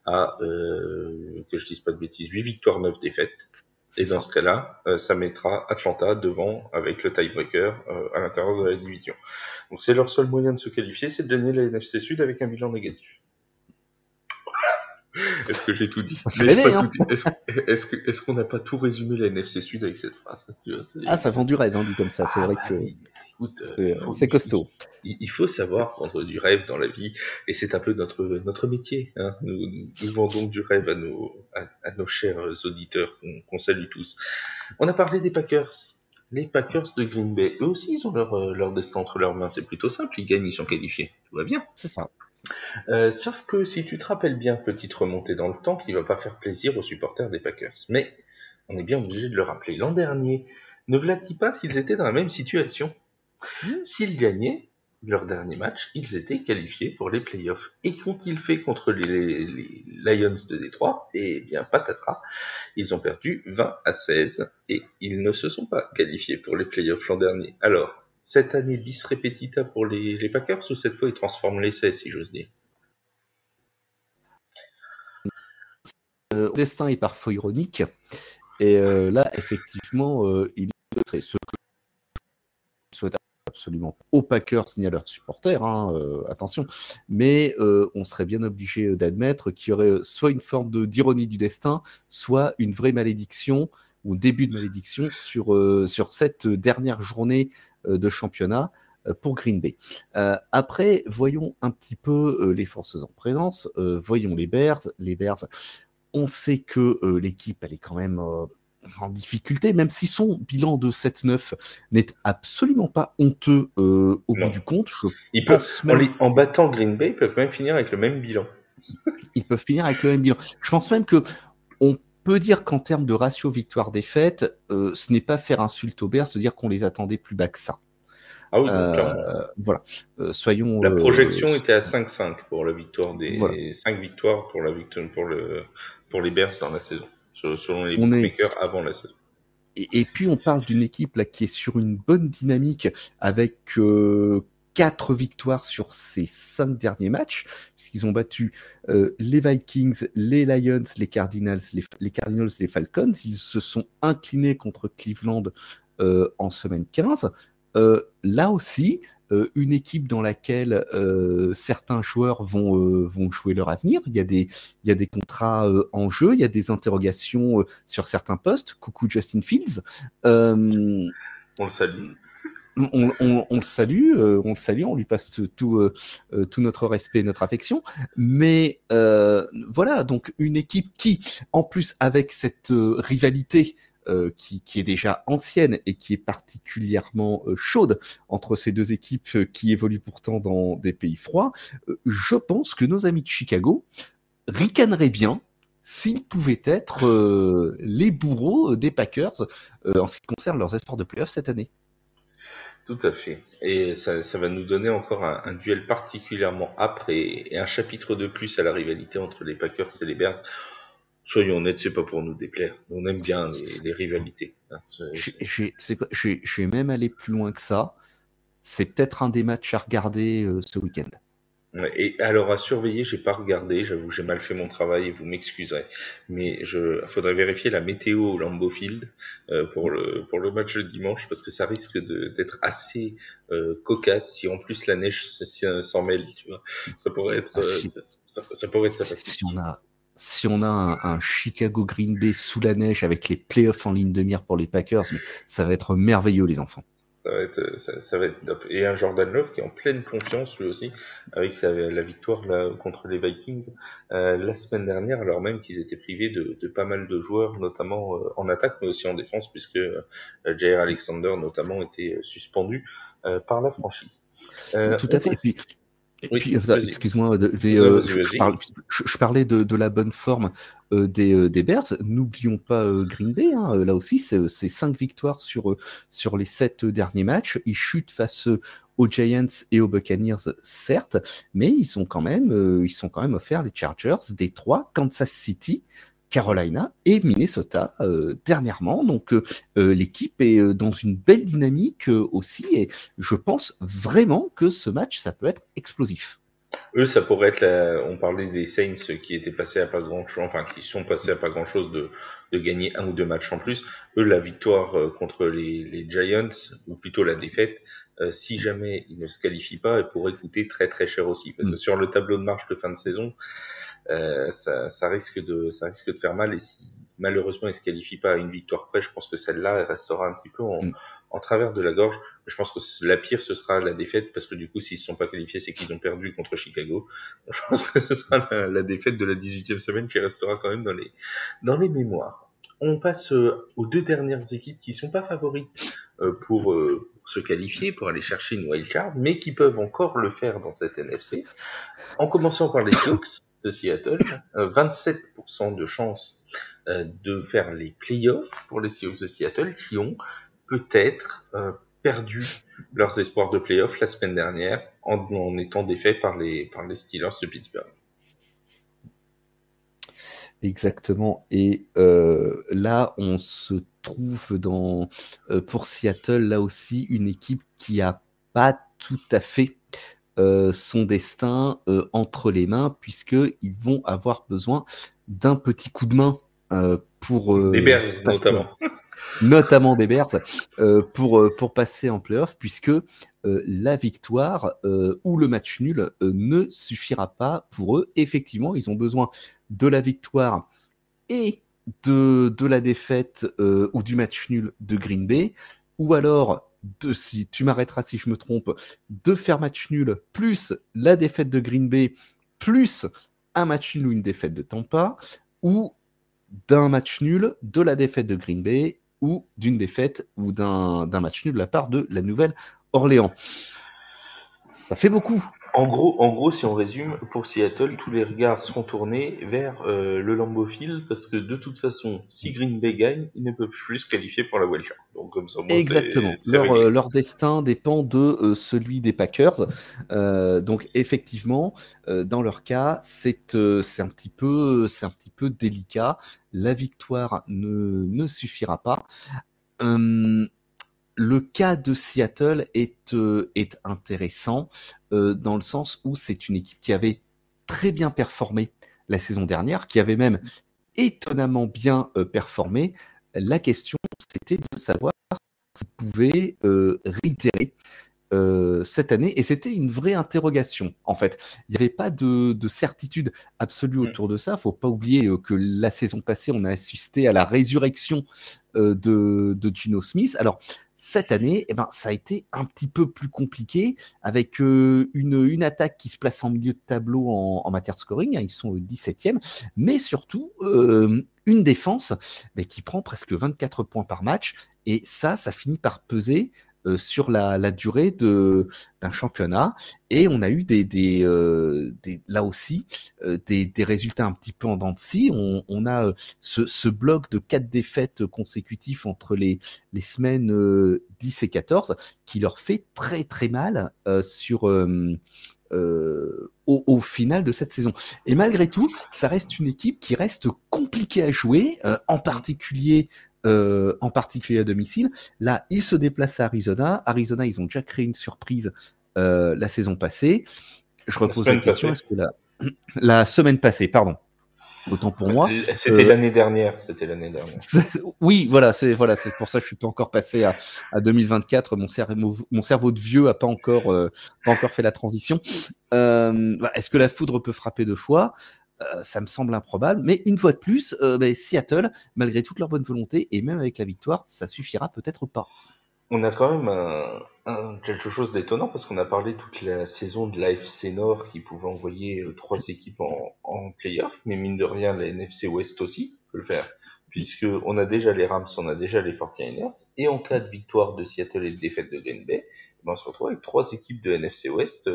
à, que je dise pas de bêtises, 8 victoires, 9 défaites. Et dans ce cas-là, ça mettra Atlanta devant avec le tiebreaker à l'intérieur de la division. Donc c'est leur seul moyen de se qualifier, c'est de gagner la NFC Sud avec un bilan négatif. Est-ce que j'ai tout dit? Ça fait rêver, hein. Est-ce qu'on n'a pas tout résumé la NFC Sud avec cette phrase? Ça vend du rêve, hein, dit comme ça. C'est vrai que oui. Écoute, c'est costaud. Il faut savoir vendre du rêve dans la vie, et c'est un peu notre métier. Hein. Nous vendons du rêve à nos chers auditeurs qu'on salue tous. On a parlé des Packers. Les Packers de Green Bay, eux aussi, ils ont leur destin entre leurs mains. C'est plutôt simple, ils gagnent, ils sont qualifiés. Tout va bien. C'est ça. Sauf que si tu te rappelles bien, petite remontée dans le temps qui va pas faire plaisir aux supporters des Packers. Mais on est bien obligé de le rappeler. L'an dernier, ne v'là-t-il pas qu'ils étaient dans la même situation? S'ils gagnaient leur dernier match, ils étaient qualifiés pour les playoffs. Et qu'ont-ils fait contre les Lions de Détroit? Eh bien, patatras, ils ont perdu 20-16 et ils ne se sont pas qualifiés pour les playoffs l'an dernier. Alors, cette année bis repetita pour les Packers, ou cette fois ils transforment l'essai, si j'ose dire? Le destin est parfois ironique. Et là, effectivement, il est ce que je souhaite absolument aux Packers ni à leurs supporters, hein, attention, mais on serait bien obligé d'admettre qu'il y aurait soit une forme d'ironie du destin, soit une vraie malédiction ou début de malédiction sur cette dernière journée de championnat pour Green Bay. Après, voyons un petit peu les forces en présence, voyons les Bears. Les Bears, on sait que l'équipe, elle est quand même en difficulté, même si son bilan de 7-9 n'est absolument pas honteux au bout du compte. En battant Green Bay, ils peuvent même finir avec le même bilan. Ils peuvent finir avec le même bilan. Je pense même que on peut dire qu'en termes de ratio victoire-défaite, ce n'est pas faire insulte aux Bears de dire qu'on les attendait plus bas que ça. Ah oui, clairement. Voilà. Soyons. La projection était à 5-5 pour la victoire des 5 victoires pour les Bears dans la saison, selon les bookmakers avant la saison. Et puis on parle d'une équipe là qui est sur une bonne dynamique avec 4 victoires sur ces 5 derniers matchs, puisqu'ils ont battu les Vikings, les Lions, les Cardinals, les Falcons. Ils se sont inclinés contre Cleveland en semaine 15. Là aussi, une équipe dans laquelle certains joueurs vont jouer leur avenir. Il y a des contrats en jeu, il y a des interrogations sur certains postes. Coucou Justin Fields. On le salue. On le salue, on lui passe tout notre respect et notre affection. Mais voilà, donc une équipe qui, en plus avec cette rivalité qui est déjà ancienne et qui est particulièrement chaude entre ces deux équipes qui évoluent pourtant dans des pays froids, je pense que nos amis de Chicago ricaneraient bien s'ils pouvaient être les bourreaux des Packers en ce qui concerne leurs espoirs de playoffs cette année. Tout à fait. Et ça va nous donner encore un duel particulièrement âpre et un chapitre de plus à la rivalité entre les Packers et les Bears. Soyons honnêtes, c'est pas pour nous déplaire. On aime bien les rivalités. Je vais même aller plus loin que ça. C'est peut-être un des matchs à regarder ce week-end. Et alors à surveiller, j'ai pas regardé, j'avoue que j'ai mal fait mon travail et vous m'excuserez. Mais faudrait vérifier la météo au Lambeau Field pour le match de dimanche, parce que ça risque d'être assez cocasse si en plus la neige s'en mêle, tu vois. Ça pourrait être ça pourrait être sympathique. Si on a un Chicago Green Bay sous la neige avec les playoffs en ligne de mire pour les Packers, ça va être merveilleux les enfants. Ça va être top. Et un Jordan Love qui est en pleine confiance lui aussi, avec la victoire là, contre les Vikings la semaine dernière, alors même qu'ils étaient privés de pas mal de joueurs, notamment en attaque, mais aussi en défense, puisque Jair Alexander notamment était suspendu par la franchise. Tout à fait. Et puis, excuse-moi, je parlais de la bonne forme des Bears. N'oublions pas Green Bay. Hein. Là aussi, c'est 5 victoires sur les 7 derniers matchs. Ils chutent face aux Giants et aux Buccaneers, certes, mais ils sont quand même offerts les Chargers, Détroit, Kansas City, Carolina et Minnesota dernièrement. Donc l'équipe est dans une belle dynamique aussi et je pense vraiment que ce match, ça peut être explosif. Eux, ça pourrait être on parlait des Saints qui étaient passés à pas grand-chose, enfin qui sont passés à pas grand-chose de gagner 1 ou 2 matchs en plus. Eux, la victoire contre les Giants, ou plutôt la défaite, si jamais ils ne se qualifient pas, elle pourrait coûter très très cher aussi. Parce que sur le tableau de marche de fin de saison, ça risque de faire mal. Et si malheureusement il se qualifie pas à une victoire près, je pense que celle-là elle restera un petit peu en travers de la gorge. Je pense que la pire ce sera la défaite, parce que du coup s'ils se sont pas qualifiés, c'est qu'ils ont perdu contre Chicago. Je pense que ce sera la défaite de la 18e semaine qui restera quand même dans les mémoires. On passe aux deux dernières équipes qui sont pas favorites pour se qualifier, pour aller chercher une wildcard, mais qui peuvent encore le faire dans cette NFC. En commençant par les Seahawks de Seattle, 27% de chance de faire les playoffs pour les Seahawks de Seattle, qui ont peut-être perdu leurs espoirs de playoffs la semaine dernière en étant défaits par les Steelers de Pittsburgh. Exactement. Et là, on se trouve dans, pour Seattle, là aussi, une équipe qui a pas tout à fait son destin entre les mains, puisqu'ils vont avoir besoin d'un petit coup de main pour... des Bears, notamment des Bears, pour passer en playoff, puisque la victoire ou le match nul ne suffira pas pour eux. Effectivement, ils ont besoin de la victoire et de la défaite ou du match nul de Green Bay, ou alors, si tu m'arrêteras si je me trompe, de faire match nul plus la défaite de Green Bay plus un match nul ou une défaite de Tampa, ou d'un match nul, de la défaite de Green Bay, ou d'une défaite ou d'un match nul de la part de la Nouvelle-Orléans. Ça fait beaucoup. En gros, si on résume, pour Seattle, tous les regards seront tournés vers le Lambeau Field, parce que de toute façon, si Green Bay gagne, ils ne peuvent plus se qualifier pour la wildcard. Donc comme ça, moi, exactement. Leur destin dépend de celui des Packers. Donc effectivement, dans leur cas, c'est un petit peu délicat. La victoire ne suffira pas. Le cas de Seattle est intéressant dans le sens où c'est une équipe qui avait très bien performé la saison dernière, qui avait même étonnamment bien performé. La question, c'était de savoir s'ils pouvaient réitérer cette année, et c'était une vraie interrogation en fait. Il n'y avait pas de certitude absolue autour de ça. Faut pas oublier que la saison passée, on a assisté à la résurrection de Geno Smith. Alors cette année, ça a été un petit peu plus compliqué, avec une attaque qui se place en milieu de tableau en matière de scoring, hein, ils sont 17e, mais surtout une défense qui prend presque 24 points par match, et ça finit par peser sur la durée d'un championnat, et on a eu là aussi des résultats un petit peu en dents de scie. On a ce bloc de 4 défaites consécutives entre les semaines 10 et 14 qui leur fait très très mal au final de cette saison. Et malgré tout, ça reste une équipe qui reste compliquée à jouer, en particulier à domicile. Là, ils se déplacent à Arizona. Arizona, ils ont déjà créé une surprise la saison passée. Je repose la question, est-ce que la semaine passée, pardon. Autant pour moi. C'était l'année dernière. Oui, voilà, c'est pour ça que je suis pas encore passé à 2024. Mon cerveau de vieux a pas encore fait la transition. Est-ce que la foudre peut frapper deux fois? Ça me semble improbable, mais une fois de plus, Seattle, malgré toute leur bonne volonté, et même avec la victoire, ça suffira peut-être pas. On a quand même quelque chose d'étonnant, parce qu'on a parlé toute la saison de l'AFC Nord qui pouvait envoyer 3 équipes en play-off, mais mine de rien, la NFC West aussi peut le faire, puisque on a déjà les Rams, on a déjà les 49ers, et en cas de victoire de Seattle et de défaite de Green Bay, on se retrouve avec 3 équipes de NFC West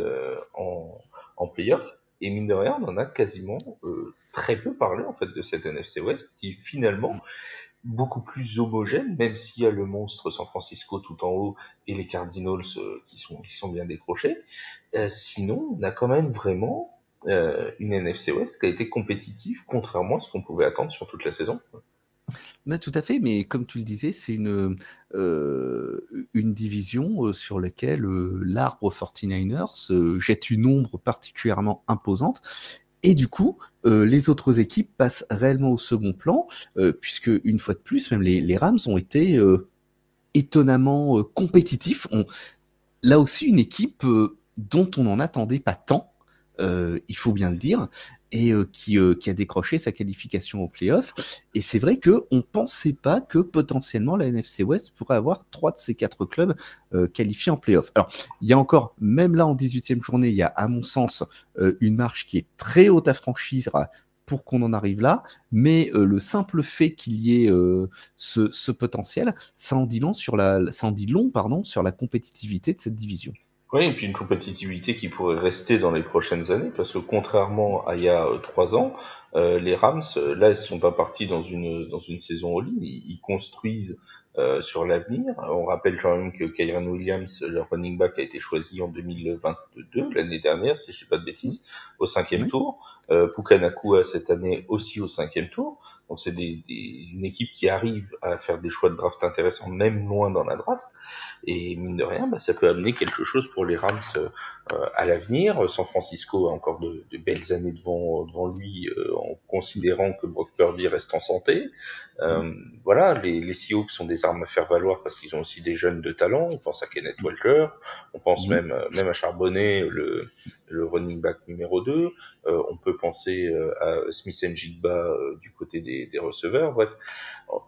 en play-off. Et mine de rien, on en a quasiment très peu parlé en fait de cette NFC West, qui est finalement beaucoup plus homogène, même s'il y a le monstre San Francisco tout en haut et les Cardinals qui sont bien décrochés. Sinon, on a quand même vraiment une NFC West qui a été compétitive, contrairement à ce qu'on pouvait attendre sur toute la saison. Tout à fait, mais comme tu le disais, c'est une division sur laquelle l'arbre 49ers jette une ombre particulièrement imposante, et du coup, les autres équipes passent réellement au second plan, puisque une fois de plus, même les Rams ont été étonnamment compétitifs. Là aussi, une équipe dont on n'en attendait pas tant, il faut bien le dire, et qui a décroché sa qualification au play-off. Et c'est vrai que on pensait pas que potentiellement la NFC West pourrait avoir 3 de ces 4 clubs qualifiés en play-off. Alors, il y a encore, même là en 18e journée, il y a à mon sens une marche qui est très haute à franchir pour qu'on en arrive là, mais le simple fait qu'il y ait ce potentiel, ça en dit long sur la compétitivité de cette division. Oui, et puis une compétitivité qui pourrait rester dans les prochaines années, parce que contrairement à il y a 3 ans, les Rams, là, ils sont pas partis dans une saison all-in, ils construisent sur l'avenir. On rappelle quand même que Kyren Williams, leur running back, a été choisi en 2022, l'année dernière, si je dis pas de bêtises, au 5e tour. Puka Nacua cette année aussi au 5e tour. Donc c'est une équipe qui arrive à faire des choix de draft intéressants, même loin dans la draft. Et mine de rien, ça peut amener quelque chose pour les Rams à l'avenir. San Francisco a encore de belles années devant lui, en considérant que Brock Purdy reste en santé. Voilà, les Seahawks sont des armes à faire valoir parce qu'ils ont aussi des jeunes de talent. On pense à Kenneth Walker, on pense même à Charbonnet, le running back numéro 2. On peut penser à Smith Njigba du côté des receveurs. Bref,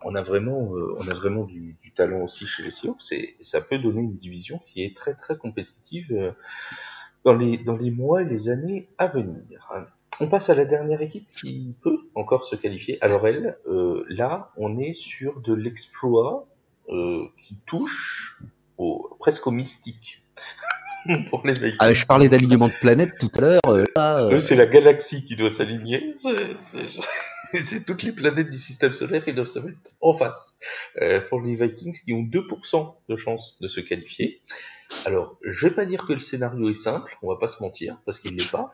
on a vraiment du talent aussi chez les Seahawks et ça peut donner une division qui est très très compétitive dans les mois et les années à venir. On passe à la dernière équipe qui peut encore se qualifier. Alors elle, là, on est sur de l'exploit qui touche presque au mystique. Pour les Vikings. Je parlais d'alignement de planètes tout à l'heure. C'est la galaxie qui doit s'aligner. C'est toutes les planètes du système solaire qui doivent se mettre en face. Pour les Vikings qui ont 2% de chance de se qualifier. Alors, je vais pas dire que le scénario est simple, on va pas se mentir, parce qu'il l'est pas.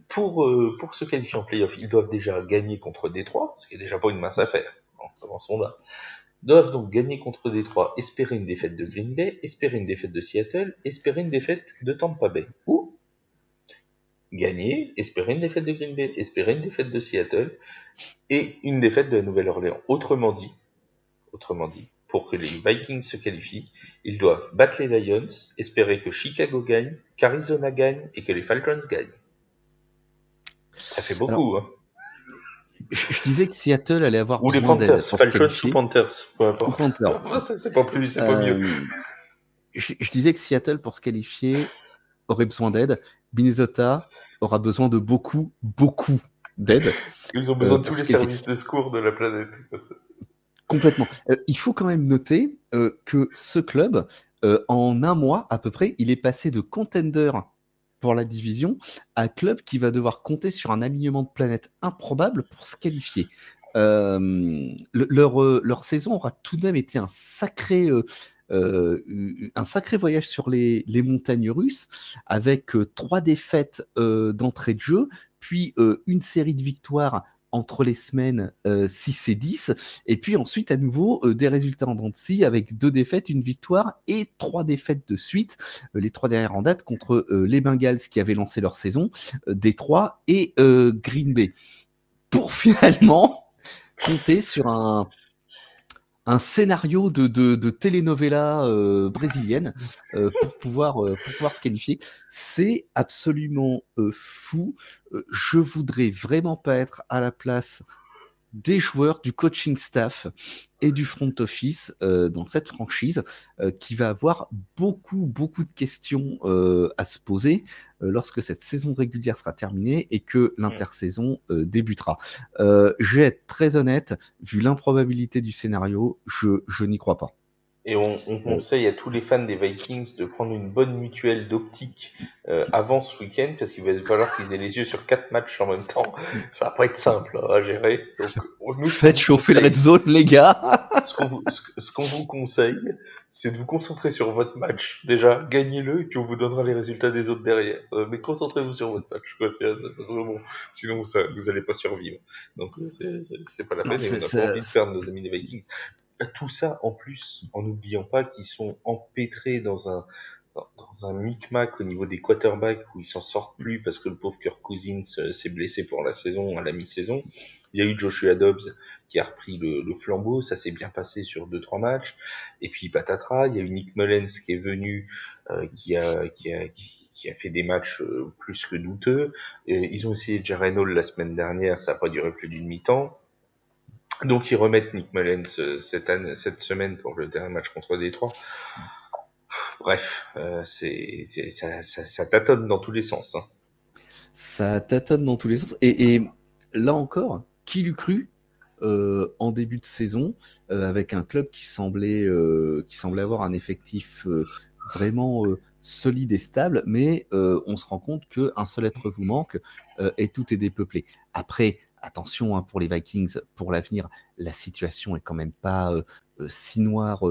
Pour se qualifier en playoff, ils doivent déjà gagner contre Détroit, ce qui est déjà pas une mince affaire. Commençons là. Doivent donc gagner contre Détroit, espérer une défaite de Green Bay, espérer une défaite de Seattle, espérer une défaite de Tampa Bay. Ou gagner, espérer une défaite de Green Bay, espérer une défaite de Seattle et une défaite de la Nouvelle-Orléans. Autrement dit, pour que les Vikings se qualifient, ils doivent battre les Lions, espérer que Chicago gagne, qu'Arizona gagne et que les Falcons gagnent. Ça fait beaucoup, hein. Je disais que Seattle allait avoir ou besoin d'aide. Falcons ou Panthers, peu importe. C'est pas plus, c'est pas mieux. Je disais que Seattle, pour se qualifier, aurait besoin d'aide. Minnesota aura besoin de beaucoup d'aide. Ils ont besoin de tous les services de secours de la planète. Complètement. Il faut quand même noter que ce club, en un mois à peu près, il est passé de contender pour la division à club qui va devoir compter sur un alignement de planètes improbable pour se qualifier. Leur saison aura tout de même été un sacré voyage sur les montagnes russes, avec 3 défaites d'entrée de jeu, puis une série de victoires entre les semaines 6 et 10, et puis ensuite à nouveau des résultats en dents de scie avec 2 défaites, une victoire et 3 défaites de suite, les 3 dernières en date contre les Bengals qui avaient lancé leur saison, Détroit et Green Bay, pour finalement compter sur un scénario de telenovela brésilienne pour pouvoir se qualifier. C'est absolument fou. Je voudrais vraiment pas être à la place des joueurs, du coaching staff et du front office dans cette franchise qui va avoir beaucoup de questions à se poser lorsque cette saison régulière sera terminée et que l'intersaison débutera. Je vais être très honnête, vu l'improbabilité du scénario, je n'y crois pas. Et on conseille à tous les fans des Vikings de prendre une bonne mutuelle d'optique avant ce week-end, parce qu'il va falloir qu'ils aient les yeux sur 4 matchs en même temps. Ça va pas être simple à gérer. Donc, faites chauffer le red zone, les gars. Ce qu'on vous conseille, c'est de vous concentrer sur votre match. Déjà, gagnez-le, et puis on vous donnera les résultats des autres derrière. Mais concentrez-vous sur votre match, quoi. Parce que bon, sinon vous allez pas survivre. Donc c'est pas la peine, et on n'a pas envie de perdre nos amis des Vikings. Tout ça en plus, en n'oubliant pas qu'ils sont empêtrés dans un micmac au niveau des quarterbacks où ils s'en sortent plus parce que le pauvre Kirk Cousins s'est blessé pour la saison, à la mi-saison. Il y a eu Joshua Dobbs qui a repris le flambeau, ça s'est bien passé sur 2-3 matchs. Et puis patatras, il y a eu Nick Mullens qui est venu, qui a fait des matchs plus que douteux. Ils ont essayé Jaren Hall la semaine dernière, ça n'a pas duré plus d'une mi-temps. Donc ils remettent Nick Mullens cette semaine pour le dernier match contre Détroit. Bref, ça tâtonne dans tous les sens. Hein. Ça tâtonne dans tous les sens. Et là encore, qui l'eût cru en début de saison, avec un club qui semblait avoir un effectif vraiment solide et stable, mais on se rend compte qu'un seul être vous manque et tout est dépeuplé. Après, attention, hein, pour les Vikings, pour l'avenir, la situation est quand même pas si noire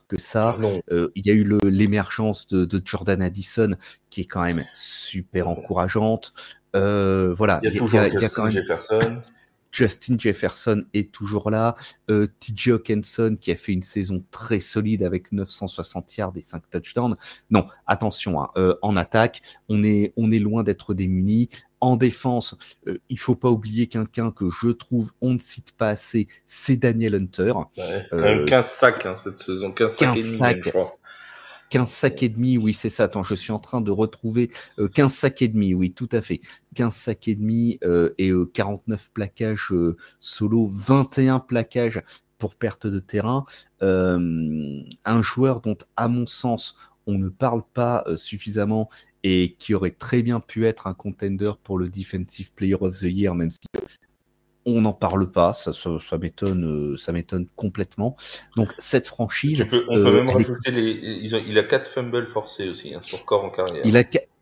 que ça. Il y a eu l'émergence de Jordan Addison qui est quand même super encourageante. Voilà, il y a quand même Jefferson. Justin Jefferson est toujours là. TJ Hawkinson qui a fait une saison très solide avec 960 yards et 5 touchdowns. Non, attention, hein, en attaque, on est loin d'être démunis. En défense, il faut pas oublier quelqu'un que je trouve on ne cite pas assez, c'est Daniel Hunter. Ouais, quand même 15 sacs cette saison, 15 sacs et demi même, je crois. 15 sacs et demi, oui, c'est ça. Attends, je suis en train de retrouver 15 sacs et demi, oui, tout à fait. 15 sacs et demi et 49 plaquages solo, 21 plaquages pour perte de terrain. Un joueur dont, à mon sens, on ne parle pas suffisamment et qui aurait très bien pu être un contender pour le Defensive Player of the Year, même si on n'en parle pas, ça m'étonne complètement. Donc cette franchise, on peut même rajouter il a 4 fumbles forcés aussi, hein, sur corps en carrière.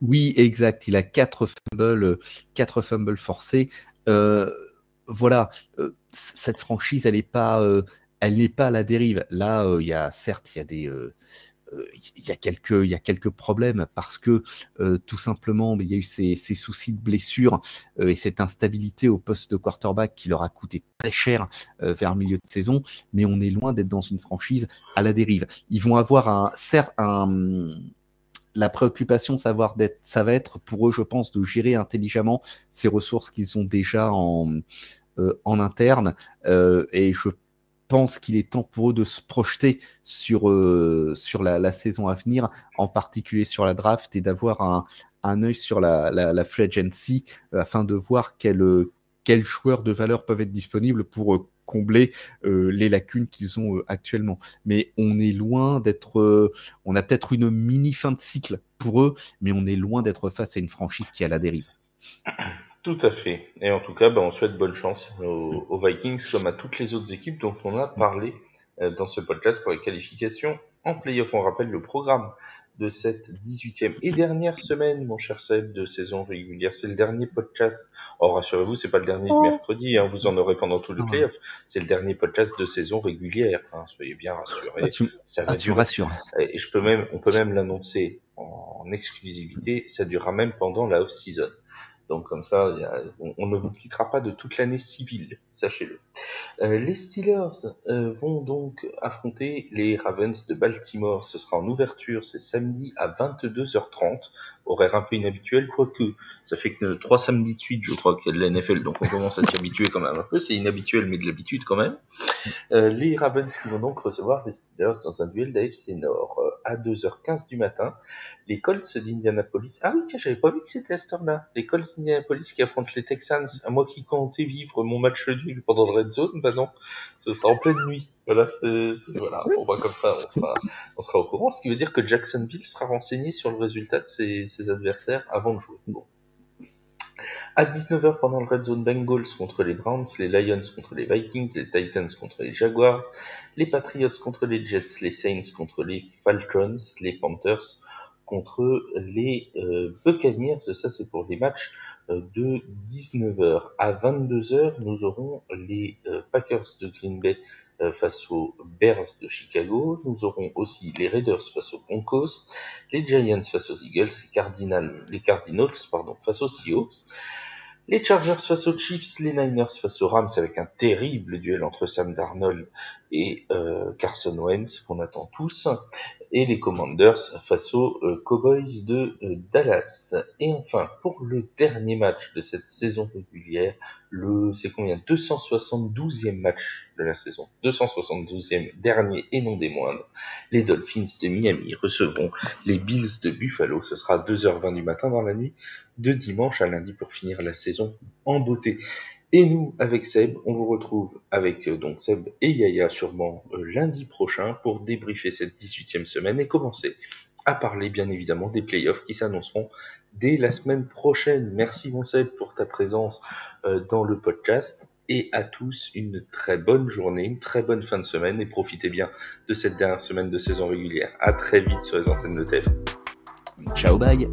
Oui, exact, il a 4 fumbles forcés. Voilà, cette franchise, elle n'est pas à la dérive. Là, il y a quelques problèmes parce que tout simplement il y a eu ces soucis de blessure et cette instabilité au poste de quarterback qui leur a coûté très cher vers le milieu de saison, mais on est loin d'être dans une franchise à la dérive. Ils vont avoir la préoccupation ça va être pour eux, je pense, de gérer intelligemment ces ressources qu'ils ont déjà en interne et je pense qu'il est temps pour eux de se projeter sur la saison à venir, en particulier sur la draft, et d'avoir un œil sur la free agency afin de voir quels joueurs de valeur peuvent être disponibles pour combler les lacunes qu'ils ont actuellement. Mais on est loin d'être... on a peut-être une mini fin de cycle pour eux, mais on est loin d'être face à une franchise qui est à la dérive. Tout à fait. Et en tout cas, on souhaite bonne chance aux Vikings comme à toutes les autres équipes dont on a parlé dans ce podcast pour les qualifications en play-off. On rappelle le programme de cette 18e et dernière semaine, mon cher Seb, de saison régulière. C'est le dernier podcast. Oh, rassurez-vous, c'est pas le dernier du mercredi, hein, vous en aurez pendant tout le play-off. C'est le dernier podcast de saison régulière, hein, soyez bien rassurés. Tu rassures. Et on peut même l'annoncer en exclusivité, ça durera même pendant la off-season. Donc comme ça, on ne vous quittera pas de toute l'année civile, sachez-le. Les Steelers vont donc affronter les Ravens de Baltimore. Ce sera en ouverture, c'est samedi à 22h30, horaire un peu inhabituel, quoique ça fait que 3 samedis de suite, je crois, qu'il y a de la NFL, donc on commence à s'y habituer quand même un peu. C'est inhabituel, mais de l'habitude quand même. Les Ravens qui vont donc recevoir les Steelers dans un duel d'AFC Nord à 2h15 du matin. Les Colts d'Indianapolis. Ah oui, tiens, j'avais pas vu que c'était à cette heure-là. Les Colts d'Indianapolis qui affrontent les Texans. À moi qui comptais vivre mon match nul pendant le Red Zone, non, ce sera en pleine nuit. Voilà, voilà. Bon, comme ça, on sera au courant. Ce qui veut dire que Jacksonville sera renseigné sur le résultat de ses adversaires avant de jouer. Bon. À 19h pendant le Red Zone, Bengals contre les Browns, les Lions contre les Vikings, les Titans contre les Jaguars, les Patriots contre les Jets, les Saints contre les Falcons, les Panthers contre les Buccaneers. Ça, c'est pour les matchs de 19h. À 22h, nous aurons les Packers de Green Bay face aux Bears de Chicago. Nous aurons aussi les Raiders face aux Broncos, les Giants face aux Eagles, les Cardinals face aux Seahawks, les Chargers face aux Chiefs, les Niners face aux Rams avec un terrible duel entre Sam Darnold et Carson Wentz qu'on attend tous, et les Commanders face aux Cowboys de Dallas. Et enfin, pour le dernier match de cette saison régulière, c'est combien 272e match de la saison, 272e dernier et non des moindres, les Dolphins de Miami recevront les Bills de Buffalo. Ce sera 2h20 du matin dans la nuit de dimanche à lundi pour finir la saison en beauté. Et nous, avec Seb, on vous retrouve avec donc Seb et Yaya sûrement lundi prochain pour débriefer cette 18e semaine et commencer à parler bien évidemment des playoffs qui s'annonceront dès la semaine prochaine. Merci mon Seb pour ta présence dans le podcast et à tous une très bonne journée, une très bonne fin de semaine et profitez bien de cette dernière semaine de saison régulière. À très vite sur les antennes de TF. Ciao, bye.